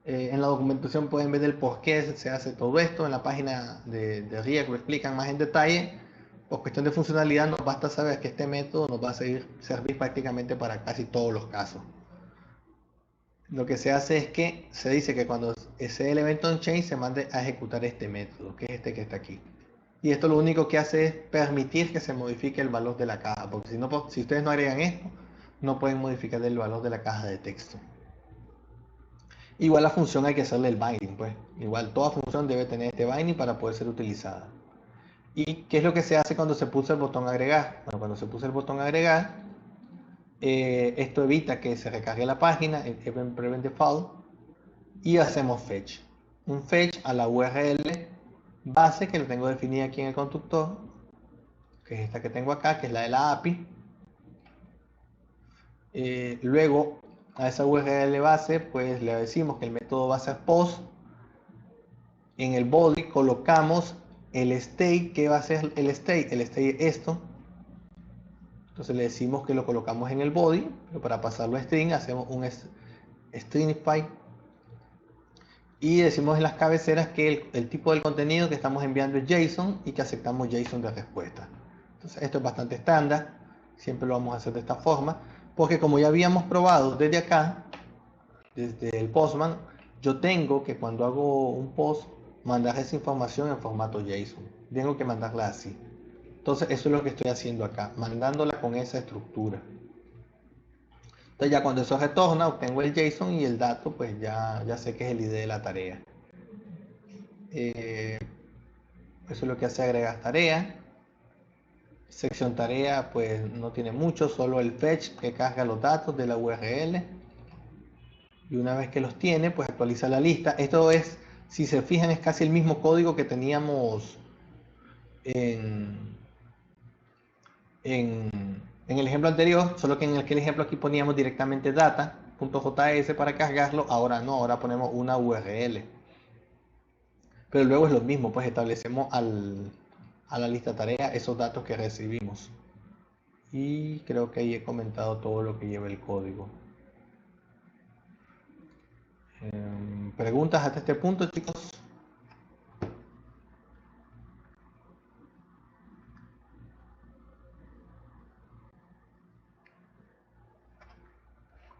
En la documentación pueden ver el por qué se hace todo esto. En la página de React lo explican más en detalle. Por cuestión de funcionalidad nos basta saber que este método nos va a servir prácticamente para casi todos los casos. Lo que se hace es que se dice que cuando ese elemento onChain se mande a ejecutar este método, que es este que está aquí. Y esto lo único que hace es permitir que se modifique el valor de la caja, porque si ustedes no agregan esto, no pueden modificar el valor de la caja de texto. Igual la función hay que hacerle el binding, pues. Igual toda función debe tener este binding para poder ser utilizada. ¿Y qué es lo que se hace cuando se puso el botón agregar? Bueno, cuando se puso el botón agregar, esto evita que se recargue la página, el event prevent default, y hacemos fetch. Un fetch a la URL base que lo tengo definida aquí en el constructor, que es esta que tengo acá, que es la de la API. Luego a esa URL base pues le decimos que el método va a ser post. En el body colocamos el state. ¿Qué va a ser el state? El state es esto. Entonces le decimos que lo colocamos en el body, pero para pasarlo a string hacemos un stringify y decimos en las cabeceras que el tipo del contenido que estamos enviando es JSON y que aceptamos JSON de respuesta. Entonces esto es bastante estándar, siempre lo vamos a hacer de esta forma, porque como ya habíamos probado desde acá, desde el Postman, yo tengo que cuando hago un post, mandar esa información en formato JSON. Tengo que mandarla así. Entonces eso es lo que estoy haciendo acá, mandándola con esa estructura. Entonces ya cuando eso retorna, obtengo el JSON y el dato, pues ya sé que es el ID de la tarea. Eso es lo que hace agregar tarea. Sección tarea, pues no tiene mucho, solo el fetch que carga los datos de la URL. Y una vez que los tiene, pues actualiza la lista. Esto es, si se fijan, es casi el mismo código que teníamos en el ejemplo anterior, solo que en aquel ejemplo aquí poníamos directamente data.js para cargarlo, ahora no, ahora ponemos una URL. Pero luego es lo mismo, pues establecemos a la lista tarea esos datos que recibimos. Y creo que ahí he comentado todo lo que lleva el código. ¿Preguntas hasta este punto, chicos?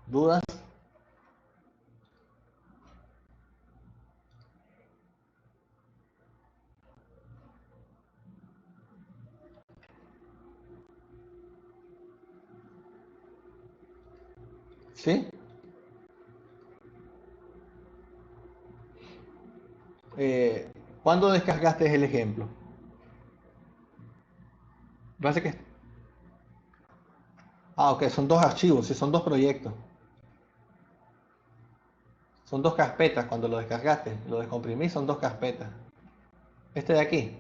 ¿Dudas? ¿Sí? ¿Cuándo descargaste el ejemplo? Parece que... Ah, ok, son dos archivos, sí, son dos proyectos. Son dos carpetas cuando lo descargaste. Lo descomprimí, son dos carpetas. Este de aquí.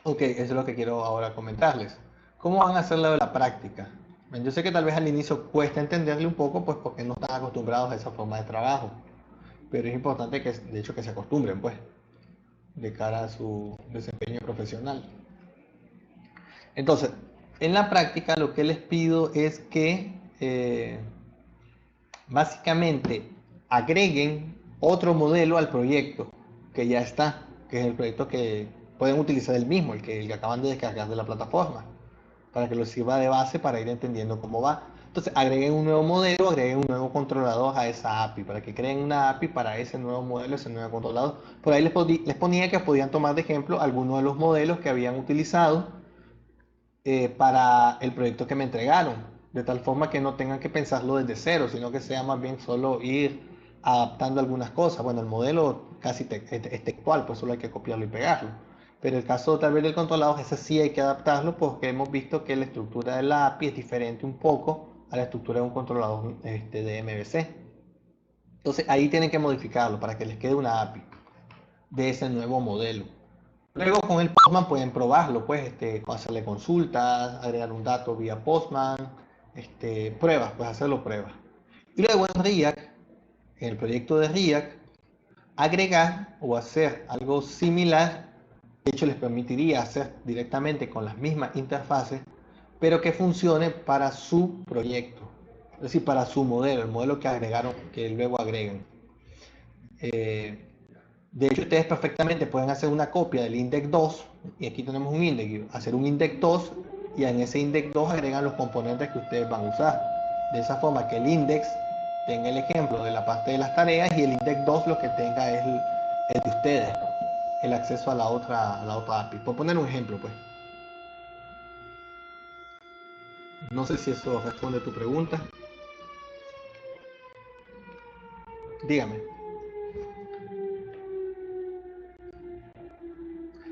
Ok, eso es lo que quiero ahora comentarles. ¿Cómo van a hacerlo de la práctica? Yo sé que tal vez al inicio cuesta entenderle un poco, pues porque no están acostumbrados a esa forma de trabajo. pero es importante que, de hecho, que se acostumbren, pues, de cara a su desempeño profesional. Entonces, en la práctica lo que les pido es que básicamente agreguen otro modelo al proyecto que ya está, que es el proyecto que pueden utilizar el mismo, el que acaban de descargar de la plataforma, para que lo sirva de base para ir entendiendo cómo va. Entonces agreguen un nuevo modelo, agreguen un nuevo controlador a esa API, para que creen una API para ese nuevo modelo, ese nuevo controlador. Por ahí les ponía que podían tomar de ejemplo algunos de los modelos que habían utilizado para el proyecto que me entregaron, de tal forma que no tengan que pensarlo desde cero, sino que sea más bien solo ir adaptando algunas cosas. Bueno, el modelo casi es textual, pues solo hay que copiarlo y pegarlo. Pero el caso tal vez del controlador, ese sí hay que adaptarlo porque hemos visto que la estructura de la API es diferente un poco a la estructura de un controlador de MVC. Entonces ahí tienen que modificarlo para que les quede una API de ese nuevo modelo. Luego con el Postman pueden probarlo, pues, hacerle consultas, agregar un dato vía Postman, pruebas, pues hacerlo pruebas. Y luego en React, en el proyecto de React, agregar o hacer algo similar, de hecho les permitiría hacer directamente con las mismas interfaces, pero que funcione para su proyecto, es decir, para su modelo, el modelo que agregaron, que luego agregan. De hecho, ustedes perfectamente pueden hacer una copia del index 2, y aquí tenemos un index, hacer un index 2, y en ese index 2 agregan los componentes que ustedes van a usar. De esa forma que el index tenga el ejemplo de la parte de las tareas, y el index 2 lo que tenga es el de ustedes, el acceso a la otra API. Por poner un ejemplo, pues. No sé si eso responde a tu pregunta. Dígame.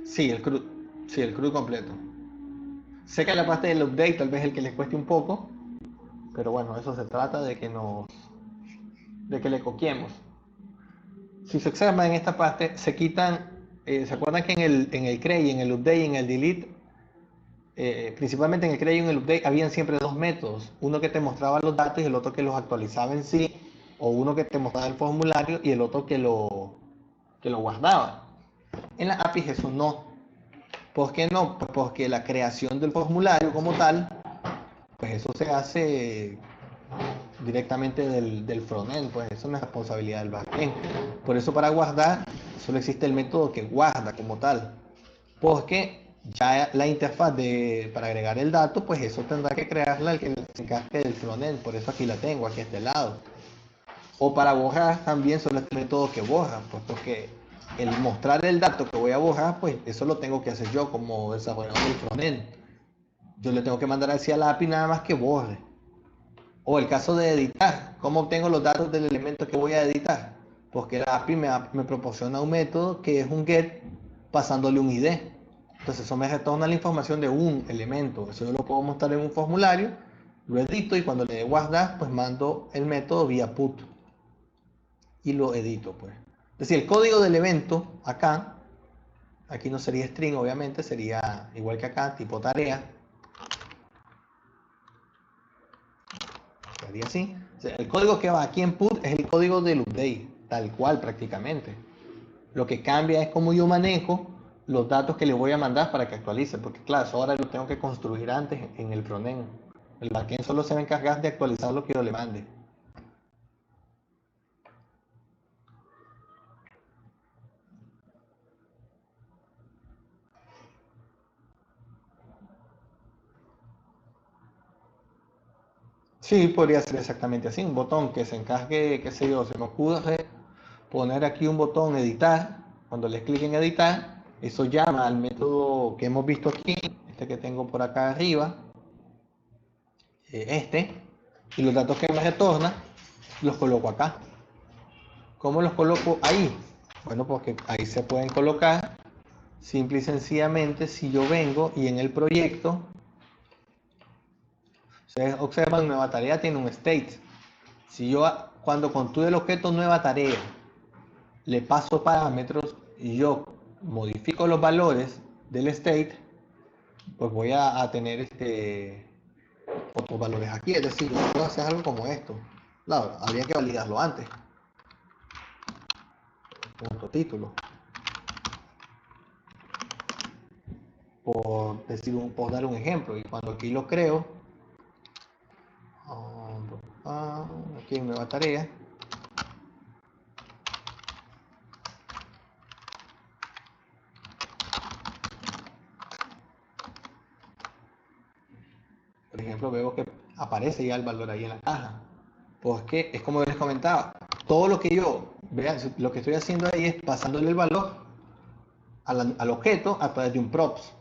Sí, sí, el CRUD completo. Sé que la parte del update tal vez es el que les cueste un poco, pero bueno, eso se trata de que le copiemos. Si se observa en esta parte, se quitan, ¿se acuerdan que en el create, en el update y en el delete, principalmente en el create y en el update, habían siempre dos métodos? Uno que te mostraba los datos y el otro que los actualizaba en sí, o uno que te mostraba el formulario y el otro que lo guardaba. En la API eso no. ¿Por qué no? Pues porque la creación del formulario como tal, pues eso se hace directamente del frontend, pues eso no es responsabilidad del backend. Por eso para guardar solo existe el método que guarda como tal, porque ya la interfaz para agregar el dato, pues eso tendrá que crearla el que se encargue del frontend. Por eso aquí la tengo, aquí a este lado. O para borrar también solo este método que borra, pues porque el mostrar el dato que voy a borrar, pues eso lo tengo que hacer yo como desarrollador del frontend. Yo le tengo que mandar hacia la API nada más que borre. O el caso de editar, ¿cómo obtengo los datos del elemento que voy a editar? Porque la API me proporciona un método que es un get pasándole un ID. Entonces eso me retorna la información de un elemento. Eso yo lo puedo mostrar en un formulario, lo edito y cuando le dé guardar, pues mando el método vía put y lo edito, pues. Es decir, el código del evento acá, aquí no sería string, obviamente, sería igual que acá, tipo tarea. Sería así. O sea, el código que va aquí en put es el código del update, tal cual prácticamente. Lo que cambia es cómo yo manejo los datos que le voy a mandar para que actualice, porque claro, eso ahora lo tengo que construir antes en el frontend. El backend solo se va a encargar de actualizar lo que yo le mande. Sí, podría ser exactamente así, un botón que se encargue, qué sé yo, se me ocurre poner aquí un botón editar. Cuando le clic en editar, eso llama al método que hemos visto aquí, este que tengo por acá arriba, y los datos que me retorna los coloco acá. ¿Cómo los coloco ahí? Bueno, porque ahí se pueden colocar simple y sencillamente si yo vengo y en el proyecto, ustedes observan, nueva tarea tiene un state. Si yo cuando construyo el objeto nueva tarea le paso parámetros y yo modifico los valores del state, pues voy a tener otros valores aquí. Es decir, yo puedo hacer algo como esto. Claro, habría que validarlo antes. punto título. Por dar un ejemplo, y cuando aquí lo creo, aquí en nueva tarea, por ejemplo, veo que aparece ya el valor ahí en la caja. Porque es como les comentaba, todo lo que yo vea, lo que estoy haciendo ahí es pasándole el valor al objeto a través de un props.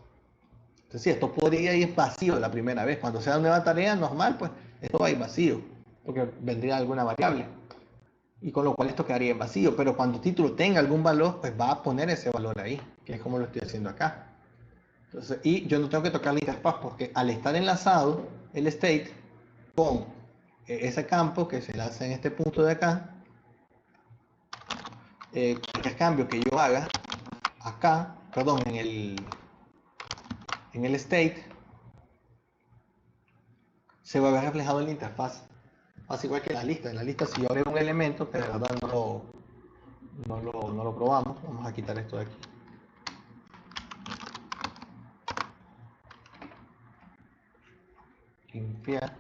Entonces, si esto podría ir vacío la primera vez, cuando sea una nueva tarea normal, pues esto va a ir vacío, porque vendría alguna variable, y con lo cual esto quedaría en vacío. Pero cuando el título tenga algún valor, pues va a poner ese valor ahí, que es como lo estoy haciendo acá. Entonces, y yo no tengo que tocar la interfaz, porque al estar enlazado el state con ese campo que se enlaza en este punto de acá, cualquier cambio que yo haga acá, perdón, en el state, se va a ver reflejado en la interfaz. Así igual que en la lista. En la lista, si yo agrego un elemento, que de verdad no lo probamos, vamos a quitar esto de aquí. Limpiar.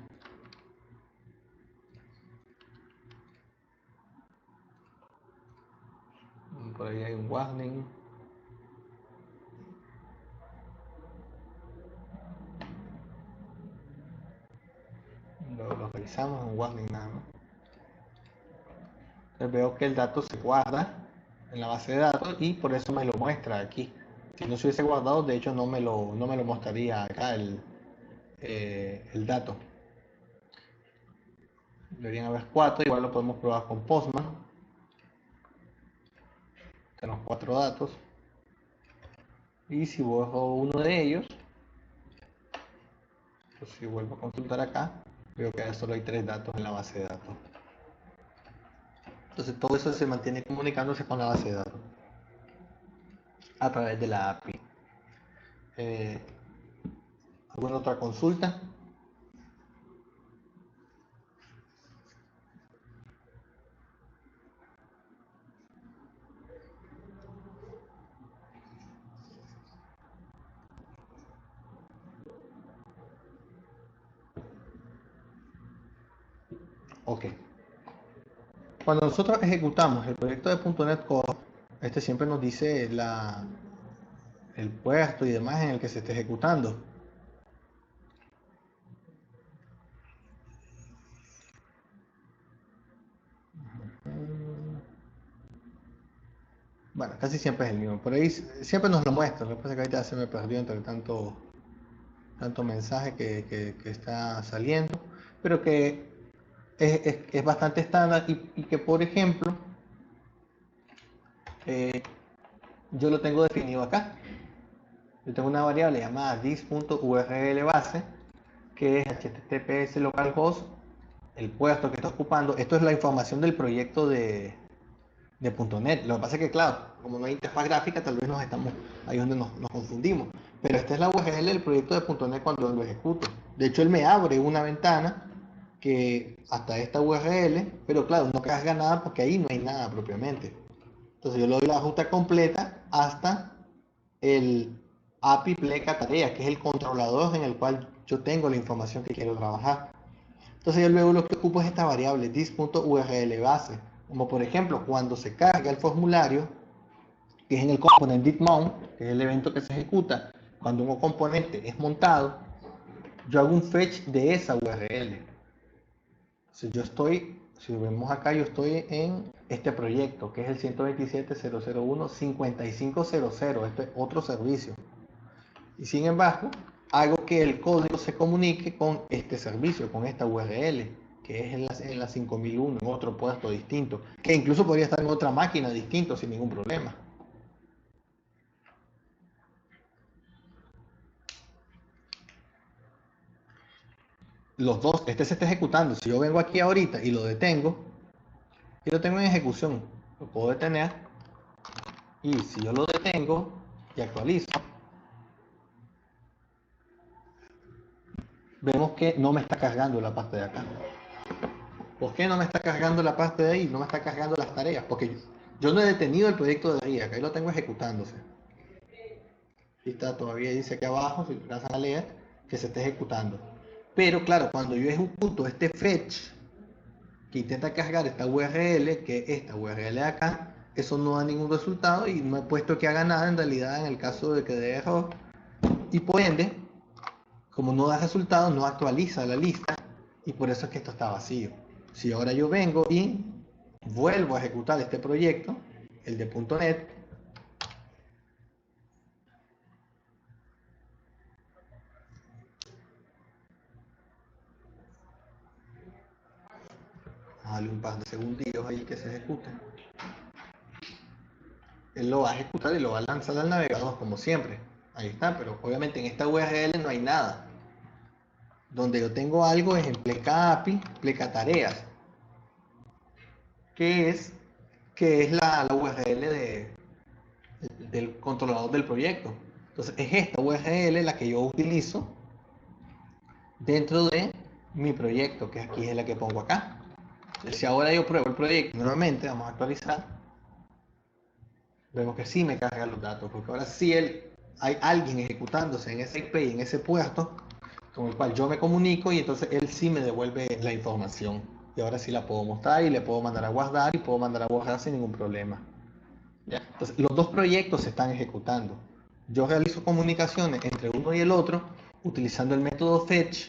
Por ahí hay un warning. Lo revisamos, un warning nada más. Entonces veo que el dato se guarda en la base de datos y por eso me lo muestra aquí. Si no se hubiese guardado, de hecho no me lo mostraría acá el dato. Deberían haber 4, igual lo podemos probar con Postman. Tenemos 4 datos. Y si borro uno de ellos, pues si vuelvo a consultar acá, veo que solo hay 3 datos en la base de datos. Entonces todo eso se mantiene comunicándose con la base de datos a través de la API. ¿Alguna otra consulta? Ok. Cuando nosotros ejecutamos el proyecto de .NET Core, este siempre nos dice el puerto y demás en el que se esté ejecutando. Bueno, casi siempre es el mismo. Por ahí siempre nos lo muestra. Lo que pasa es que ahorita se me perdió entre tanto mensaje que está saliendo. Pero que es bastante estándar y que, por ejemplo, yo lo tengo definido acá. Yo tengo una variable llamada this.urlbase, que es https localhost, el puerto que está ocupando. Esto es la información del proyecto de .NET. Lo que pasa es que, claro, como no hay interfaz gráfica, tal vez ahí es donde nos confundimos. Pero esta es la URL del proyecto de .NET cuando lo ejecuto. De hecho, él me abre una ventana que hasta esta URL, pero claro, no carga nada porque ahí no hay nada propiamente. Entonces yo le doy la ruta completa hasta el API pleca tarea, que es el controlador en el cual yo tengo la información que quiero trabajar. Entonces yo luego lo que ocupo es esta variable this.urlbase, como por ejemplo cuando se carga el formulario, que es en el component did_mount, que es el evento que se ejecuta cuando un componente es montado, yo hago un fetch de esa URL. Entonces yo estoy, si vemos acá, yo estoy en este proyecto, que es el 127.001.5500, este es otro servicio. Y sin embargo, hago que el código se comunique con este servicio, con esta URL, que es en la 5001, en otro puerto distinto, que incluso podría estar en otra máquina distinto sin ningún problema. Los dos, este se está ejecutando. Si yo vengo aquí ahorita y lo detengo, y lo tengo en ejecución, lo puedo detener, y si yo lo detengo y actualizo, vemos que no me está cargando la parte de acá. ¿Por qué no me está cargando la parte de ahí? No me está cargando las tareas, porque Yo no he detenido el proyecto de RIA, que ahí lo tengo ejecutándose. Y está, todavía dice aquí abajo, si alcanzan a leer, que se está ejecutando. Pero claro, cuando yo ejecuto este fetch, que intenta cargar esta URL, que esta URL de acá, eso no da ningún resultado y no he puesto que haga nada en realidad en el caso de que dé error. Y por ende, como no da resultados, no actualiza la lista y por eso es que esto está vacío. Si ahora yo vengo y vuelvo a ejecutar este proyecto, el de .NET, darle un par de segundillos ahí que se ejecute. Él lo va a ejecutar y lo va a lanzar al navegador como siempre. Ahí está, pero obviamente en esta URL no hay nada. Donde yo tengo algo es en pleca API, pleca tareas, que es, la URL del controlador del proyecto. Entonces es esta URL la que yo utilizo dentro de mi proyecto, que aquí es la que pongo acá. Entonces, si ahora yo pruebo el proyecto nuevamente, vamos a actualizar, vemos que sí me carga los datos, porque ahora sí hay alguien ejecutándose en ese IP y en ese puerto con el cual yo me comunico y entonces él sí me devuelve la información. Y ahora sí la puedo mostrar y le puedo mandar a guardar y puedo mandar a borrar sin ningún problema. ¿Ya? Entonces, los dos proyectos se están ejecutando. Yo realizo comunicaciones entre uno y el otro utilizando el método fetch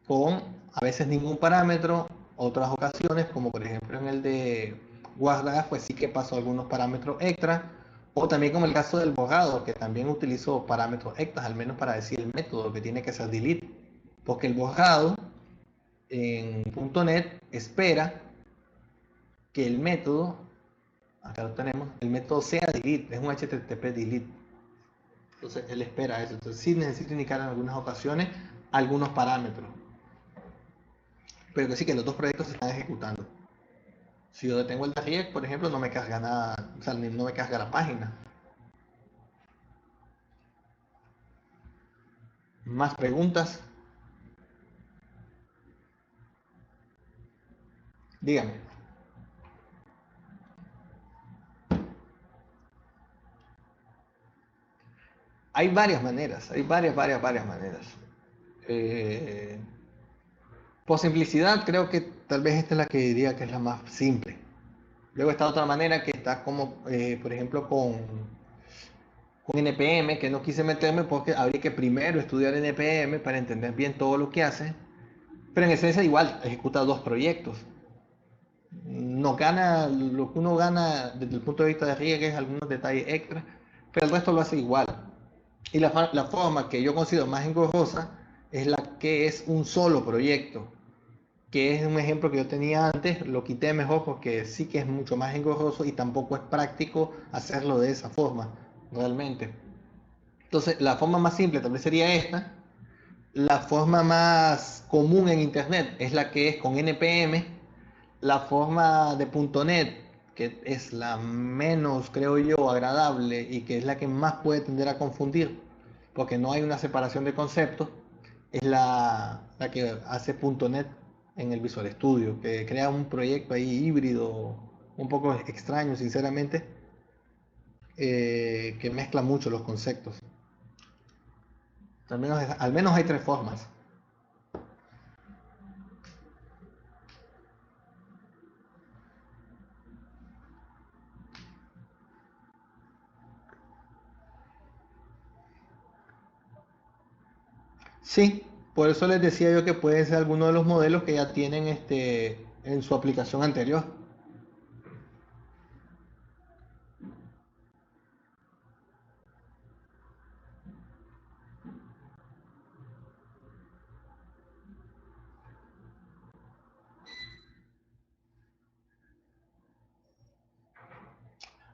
con a veces ningún parámetro, otras ocasiones, como por ejemplo en el de guardar, pues sí que paso algunos parámetros extra, o también como el caso del borrado, que también utilizo parámetros extras, al menos para decir el método que tiene que ser delete, porque el borrado en .NET espera que el método, acá lo tenemos, el método sea delete, es un HTTP delete. Entonces él espera eso. Entonces sí necesito indicar en algunas ocasiones algunos parámetros. Pero que sí que los dos proyectos se están ejecutando. Si yo detengo el de React, por ejemplo, no me carga nada, o sea, no me carga la página. ¿Más preguntas? Dígame. Hay varias maneras, hay varias maneras. Eh, por simplicidad, creo que tal vez esta es la que diría que es la más simple. Luego está otra manera que está como, por ejemplo, con NPM, que no quise meterme porque habría que primero estudiar NPM para entender bien todo lo que hace. Pero en esencia igual, ejecuta dos proyectos. No gana, lo que uno gana desde el punto de vista de riesgo es algunos detalles extra, pero el resto lo hace igual. Y la forma que yo considero más engorrosa es la que es un solo proyecto, que es un ejemplo que yo tenía antes, lo quité mejor porque sí que es mucho más engorroso y tampoco es práctico hacerlo de esa forma, realmente. Entonces, la forma más simple tal vez sería esta. La forma más común en Internet es la que es con NPM. La forma de .NET, que es la menos, creo yo, agradable y que es la que más puede tender a confundir, porque no hay una separación de conceptos, es la que hace .NET en el Visual Studio, que crea un proyecto ahí híbrido, un poco extraño, sinceramente, que mezcla mucho los conceptos. Al menos hay tres formas. Sí, por eso les decía yo que puede ser alguno de los modelos que ya tienen en su aplicación anterior.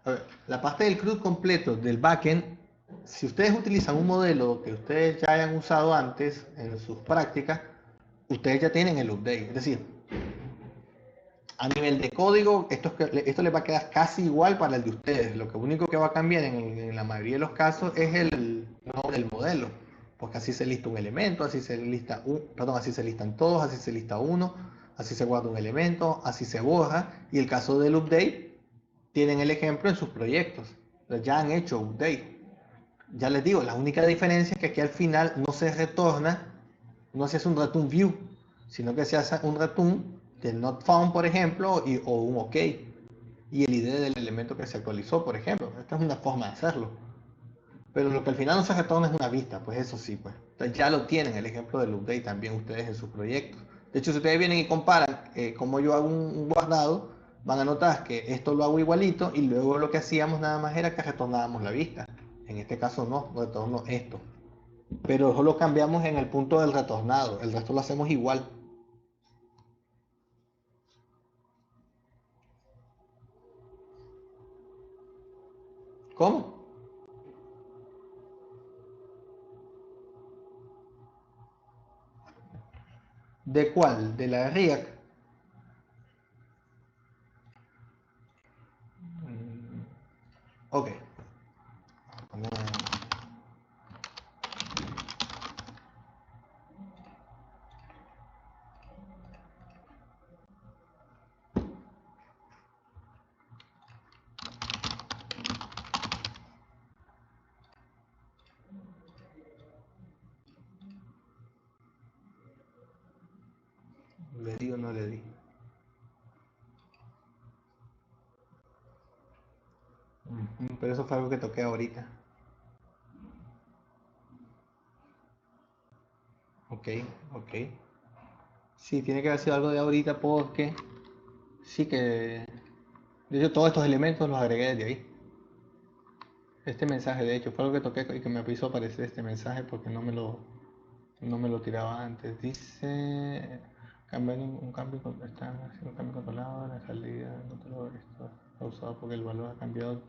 A ver, la parte del CRUD completo del backend, si ustedes utilizan un modelo que ustedes ya hayan usado antes en sus prácticas, ustedes ya tienen el update. Es decir, a nivel de código, esto les va a quedar casi igual para el de ustedes. Lo único que va a cambiar en la mayoría de los casos es el nombre del modelo. Porque así se lista un elemento, así se lista así se listan todos, así se lista uno, así se guarda un elemento, así se borra. Y el caso del update tienen el ejemplo en sus proyectos. Ya han hecho update. Ya les digo, la única diferencia es que aquí al final no se retorna, no se hace un return view, sino que se hace un return del not found, por ejemplo, o un OK. Y el ID del elemento que se actualizó, por ejemplo. Esta es una forma de hacerlo. Pero lo que al final no se retorna es una vista, pues eso sí, pues. Entonces ya lo tienen, el ejemplo del update también ustedes en sus proyectos. De hecho, si ustedes vienen y comparan cómo yo hago un guardado, van a notar que esto lo hago igualito y luego lo que hacíamos nada más era que retornábamos la vista. En este caso no, retorno esto. Pero solo cambiamos en el punto del retornado, el resto lo hacemos igual. ¿Cómo? ¿De cuál? ¿De la RIAC? Ok. ¿Le di o no le di? Pero eso fue algo que toqué ahorita. Ok, ok. Sí, tiene que haber sido algo de ahorita porque sí que... De hecho, todos estos elementos los agregué desde ahí. Este mensaje, de hecho, fue algo que toqué y que me hizo aparecer este mensaje porque no me lo tiraba antes. Dice... un cambio, está haciendo un cambio controlado, la salida del controlador. Esto es causado porque el valor ha cambiado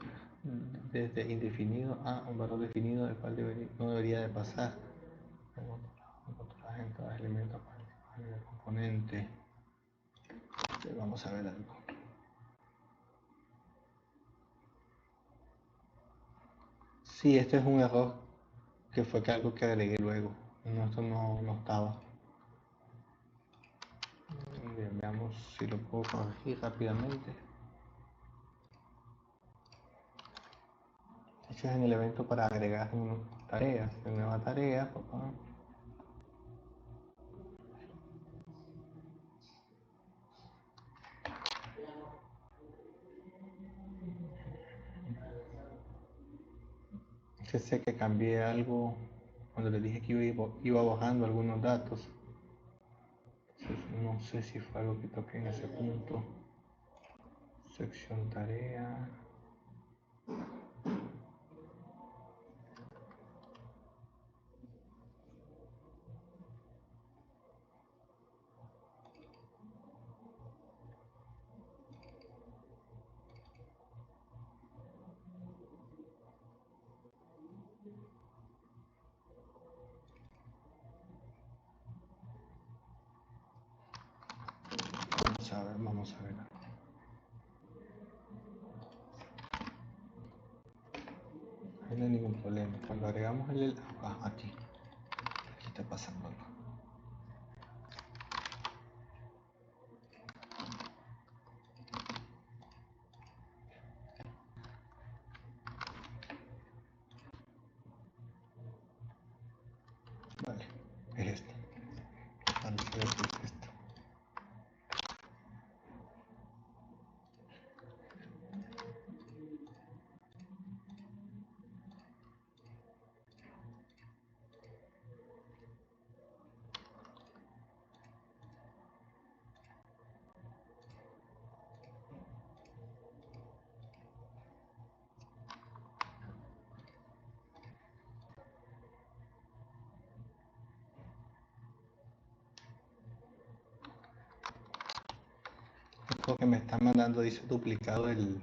desde indefinido a un valor definido, el cual no debería de pasar. Controlaje en cada elemento del componente. Vamos a ver algo. Sí, este es un error que fue que algo que agregué luego. No, esto no estaba. Bien, veamos si lo puedo corregir rápidamente. Este es en el evento para agregar tareas. Nueva tarea, papá. Que sé que cambié algo cuando le dije que iba bajando algunos datos. Entonces, no sé si fue algo que toqué en ese punto. Sección tarea. Vamos a ver. Ahí no hay ningún problema. Cuando agregamos aquí está pasando algo. Vale, es esto. Vamos a ver qué es esto. Esto que me está mandando dice duplicado el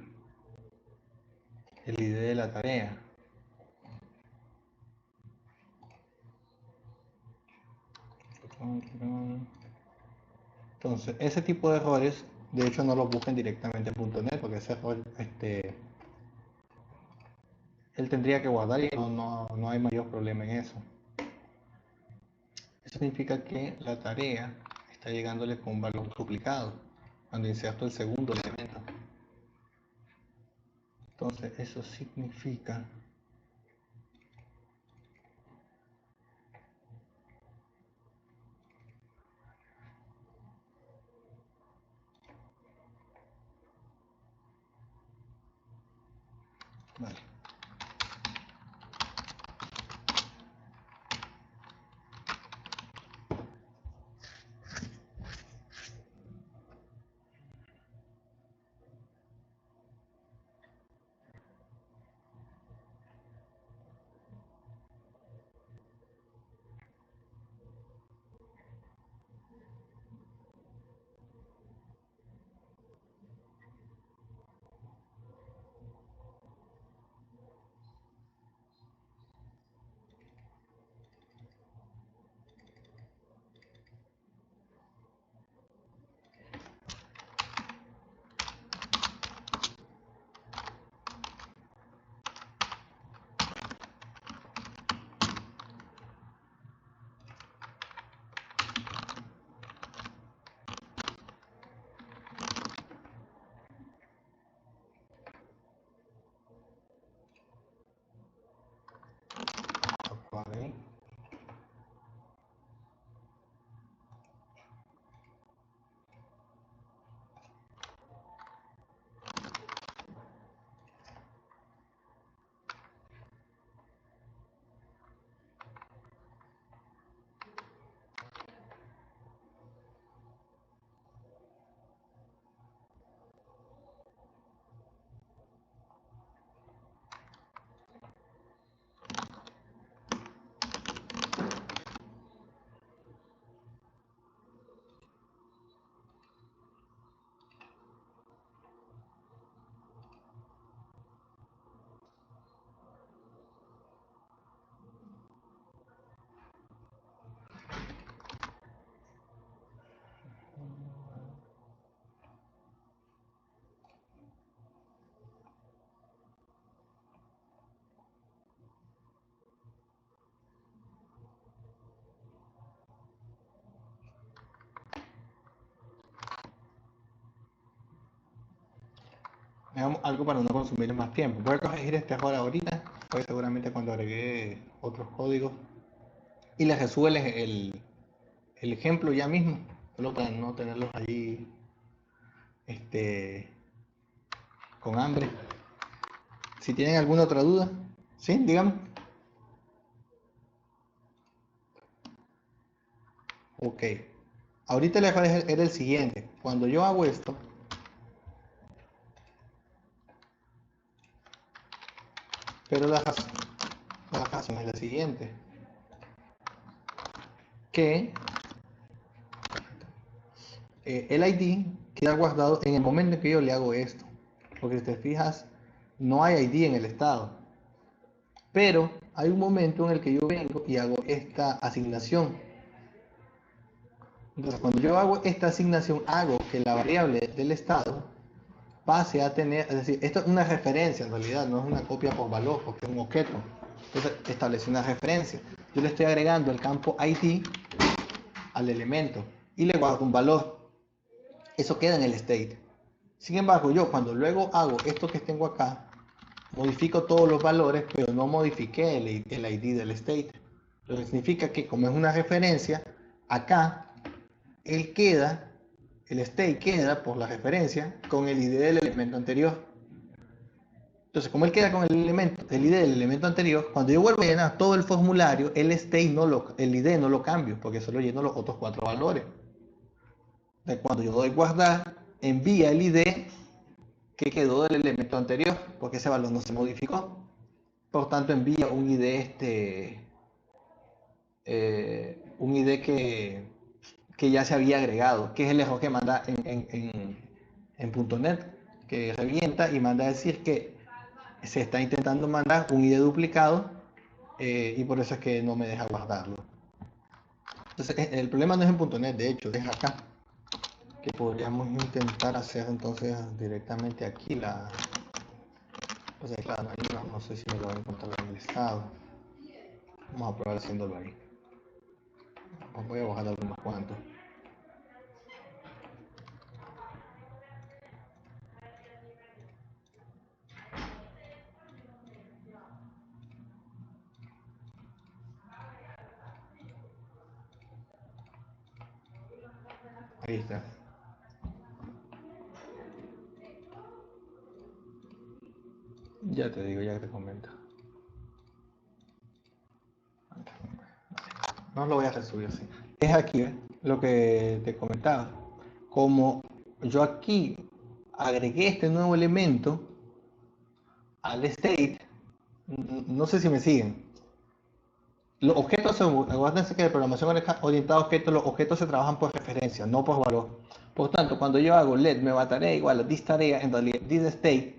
ID de la tarea. Entonces, ese tipo de errores, de hecho, no los busquen directamente en .NET, porque ese error, él tendría que guardar y no hay mayor problema en eso. Eso significa que la tarea está llegándole con un valor duplicado cuando inserto el segundo elemento. Entonces eso significa vale. Vale. Hagamos algo para no consumir más tiempo. Voy a corregir este error ahorita, pues seguramente cuando agregué otros códigos y les resuelvo el ejemplo ya mismo, solo para no tenerlos ahí con hambre. Si tienen alguna otra duda, ¿sí? Díganme. Ok. Ahorita el error era el siguiente. Cuando yo hago esto, pero la razón es la siguiente. Que el ID queda guardado en el momento en que yo le hago esto. Porque si te fijas, no hay ID en el estado. Pero hay un momento en el que yo vengo y hago esta asignación. Entonces, cuando yo hago esta asignación, hago que la variable del estado pase a tener, es decir, esto es una referencia en realidad, no es una copia por valor, porque es un objeto. Entonces, establece una referencia. Yo le estoy agregando el campo ID al elemento y le guardo un valor. Eso queda en el state. Sin embargo, yo cuando luego hago esto que tengo acá, modifico todos los valores, pero no modifiqué el ID del state. Lo que significa que como es una referencia, acá él queda, el state queda por la referencia con el ID del elemento anterior. Entonces, como él queda con el ID del elemento anterior, cuando yo vuelvo a llenar todo el formulario, el state el ID no lo cambio, porque solo lleno los otros 4 valores. Entonces, cuando yo doy guardar, envía el ID que quedó del elemento anterior, porque ese valor no se modificó. Por tanto, envía un ID que ya se había agregado, que es el error que manda en .NET, que revienta y manda a decir que se está intentando mandar un ID duplicado y por eso es que no me deja guardarlo. Entonces, el problema no es en .NET, de hecho, es acá, que podríamos intentar hacer entonces directamente aquí la... Pues claro, ahí no sé si me lo voy a encontrar en el estado. Vamos a probar haciéndolo ahí. Os voy a bajar algunos cuantos. Ahí está. Ya te digo, ya te comento. No lo voy a resubir así. Es aquí, ¿ves? Lo que te comentaba. Como yo aquí agregué este nuevo elemento al state, no sé si me siguen. Los objetos, acuérdense que de programación orientada a objetos, los objetos se trabajan por referencia, no por valor. Por tanto, cuando yo hago let nueva tarea igual a this tarea, en realidad this state,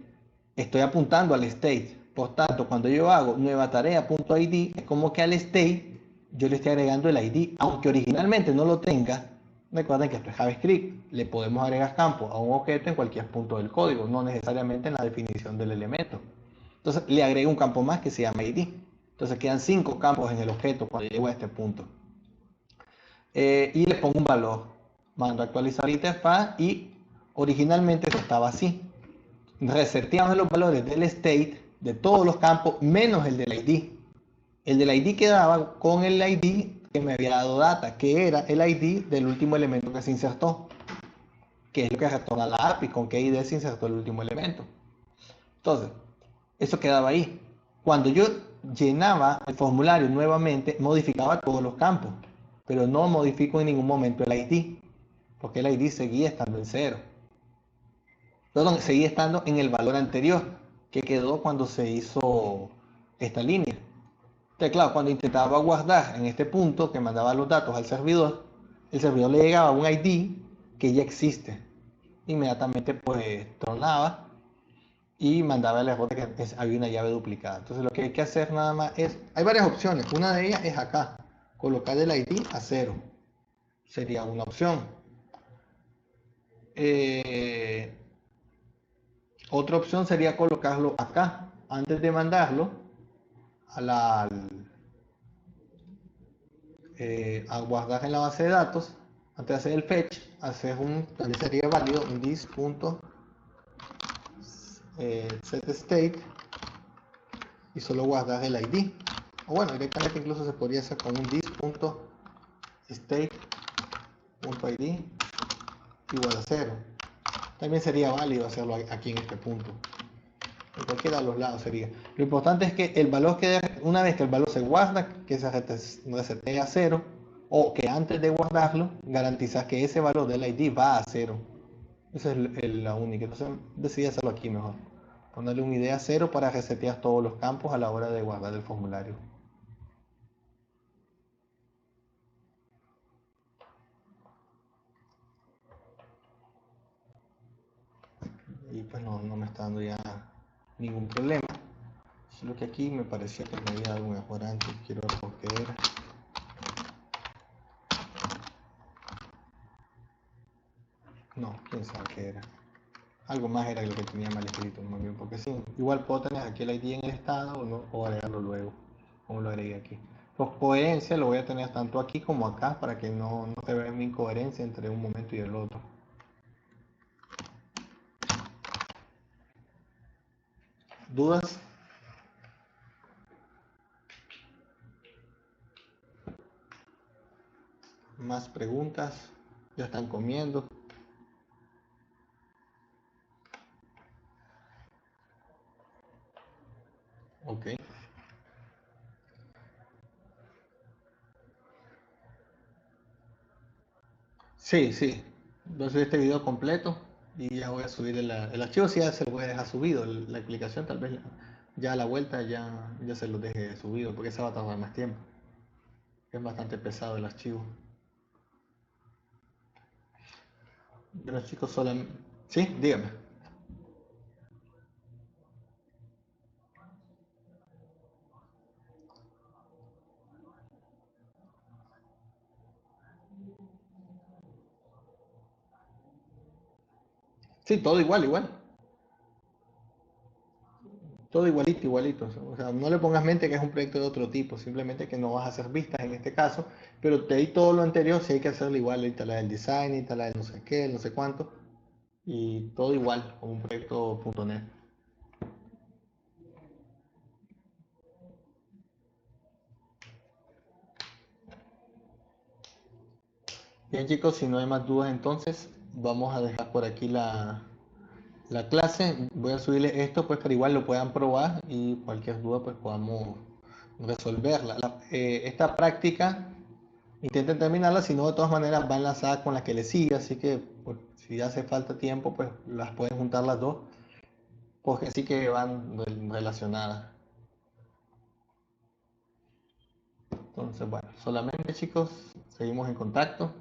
estoy apuntando al state. Por tanto, cuando yo hago nueva tarea.id, es como que al state yo le estoy agregando el ID, aunque originalmente no lo tenga. Recuerden que esto es JavaScript, le podemos agregar campo a un objeto en cualquier punto del código, no necesariamente en la definición del elemento. Entonces le agrego un campo más que se llama ID. Entonces quedan 5 campos en el objeto cuando llego a este punto. Y le pongo un valor. Mando a actualizar la interfaz y originalmente esto estaba así. Reseteamos los valores del state de todos los campos menos el del ID. El del ID quedaba con el ID que me había dado data, que era el ID del último elemento que se insertó, que es lo que retorna la API, con qué ID se insertó el último elemento. Entonces, eso quedaba ahí. Cuando yo llenaba el formulario nuevamente, modificaba todos los campos, pero no modifico en ningún momento el ID, porque el ID seguía estando en 0. Perdón, seguía estando en el valor anterior, que quedó cuando se hizo esta línea. Entonces, claro, cuando intentaba guardar en este punto, que mandaba los datos al servidor, el servidor le llegaba un ID que ya existe. Inmediatamente pues tronaba y mandaba el error de que había una llave duplicada. Entonces lo que hay que hacer nada más es, hay varias opciones, una de ellas es acá, colocar el ID a 0, sería una opción. Otra opción sería colocarlo acá, antes de mandarlo a guardar en la base de datos, antes de hacer el fetch, también sería válido un this.setState y solo guardar el ID. O bueno, directamente incluso se podría hacer con un this.state.id igual a 0. También sería válido hacerlo aquí en este punto. En cualquiera de los lados sería. Lo importante es que el valor una vez que el valor se guarda, que se resetea a 0, o que antes de guardarlo, garantizar que ese valor del ID va a 0. Esa es la única. Entonces decidí hacerlo aquí mejor. Ponerle un ID a 0 para resetear todos los campos a la hora de guardar el formulario. Y pues no me está dando ya ningún problema. Solo que aquí me parecía que me había dado un error antes. Quiero ver por qué era. No, quién sabe qué era. Algo más era lo que tenía mal escrito, no bien, porque sí, igual puedo tener aquí el ID en el estado o agregarlo luego, como lo agregué aquí. Por coherencia lo voy a tener tanto aquí como acá para que no se vea mi incoherencia entre un momento y el otro. ¿Dudas? ¿Más preguntas? ¿Ya están comiendo? Ok. Sí, sí. Voy a subir este video completo y ya voy a subir el archivo, si ya se lo voy a dejar subido, la explicación tal vez ya a la vuelta ya se lo deje subido porque se va a tardar más tiempo. Es bastante pesado el archivo. Bueno chicos, solamente... Sí, dígame. Sí, todo igual, igual. Todo igualito, igualito. O sea, no le pongas mente que es un proyecto de otro tipo, simplemente que no vas a hacer vistas en este caso, pero te di todo lo anterior, si hay que hacerlo igual, instalar el design, instalar el no sé qué, el no sé cuánto, y todo igual, como un proyecto .NET. Bien, chicos, si no hay más dudas, entonces vamos a dejar por aquí la clase. Voy a subirle esto pues para igual lo puedan probar y cualquier duda pues podamos resolverla. Esta práctica intenten terminarla, si no de todas maneras va enlazada con la que le sigue, así que pues, si hace falta tiempo pues las pueden juntar las dos porque sí que van relacionadas. Entonces bueno, solamente chicos, seguimos en contacto.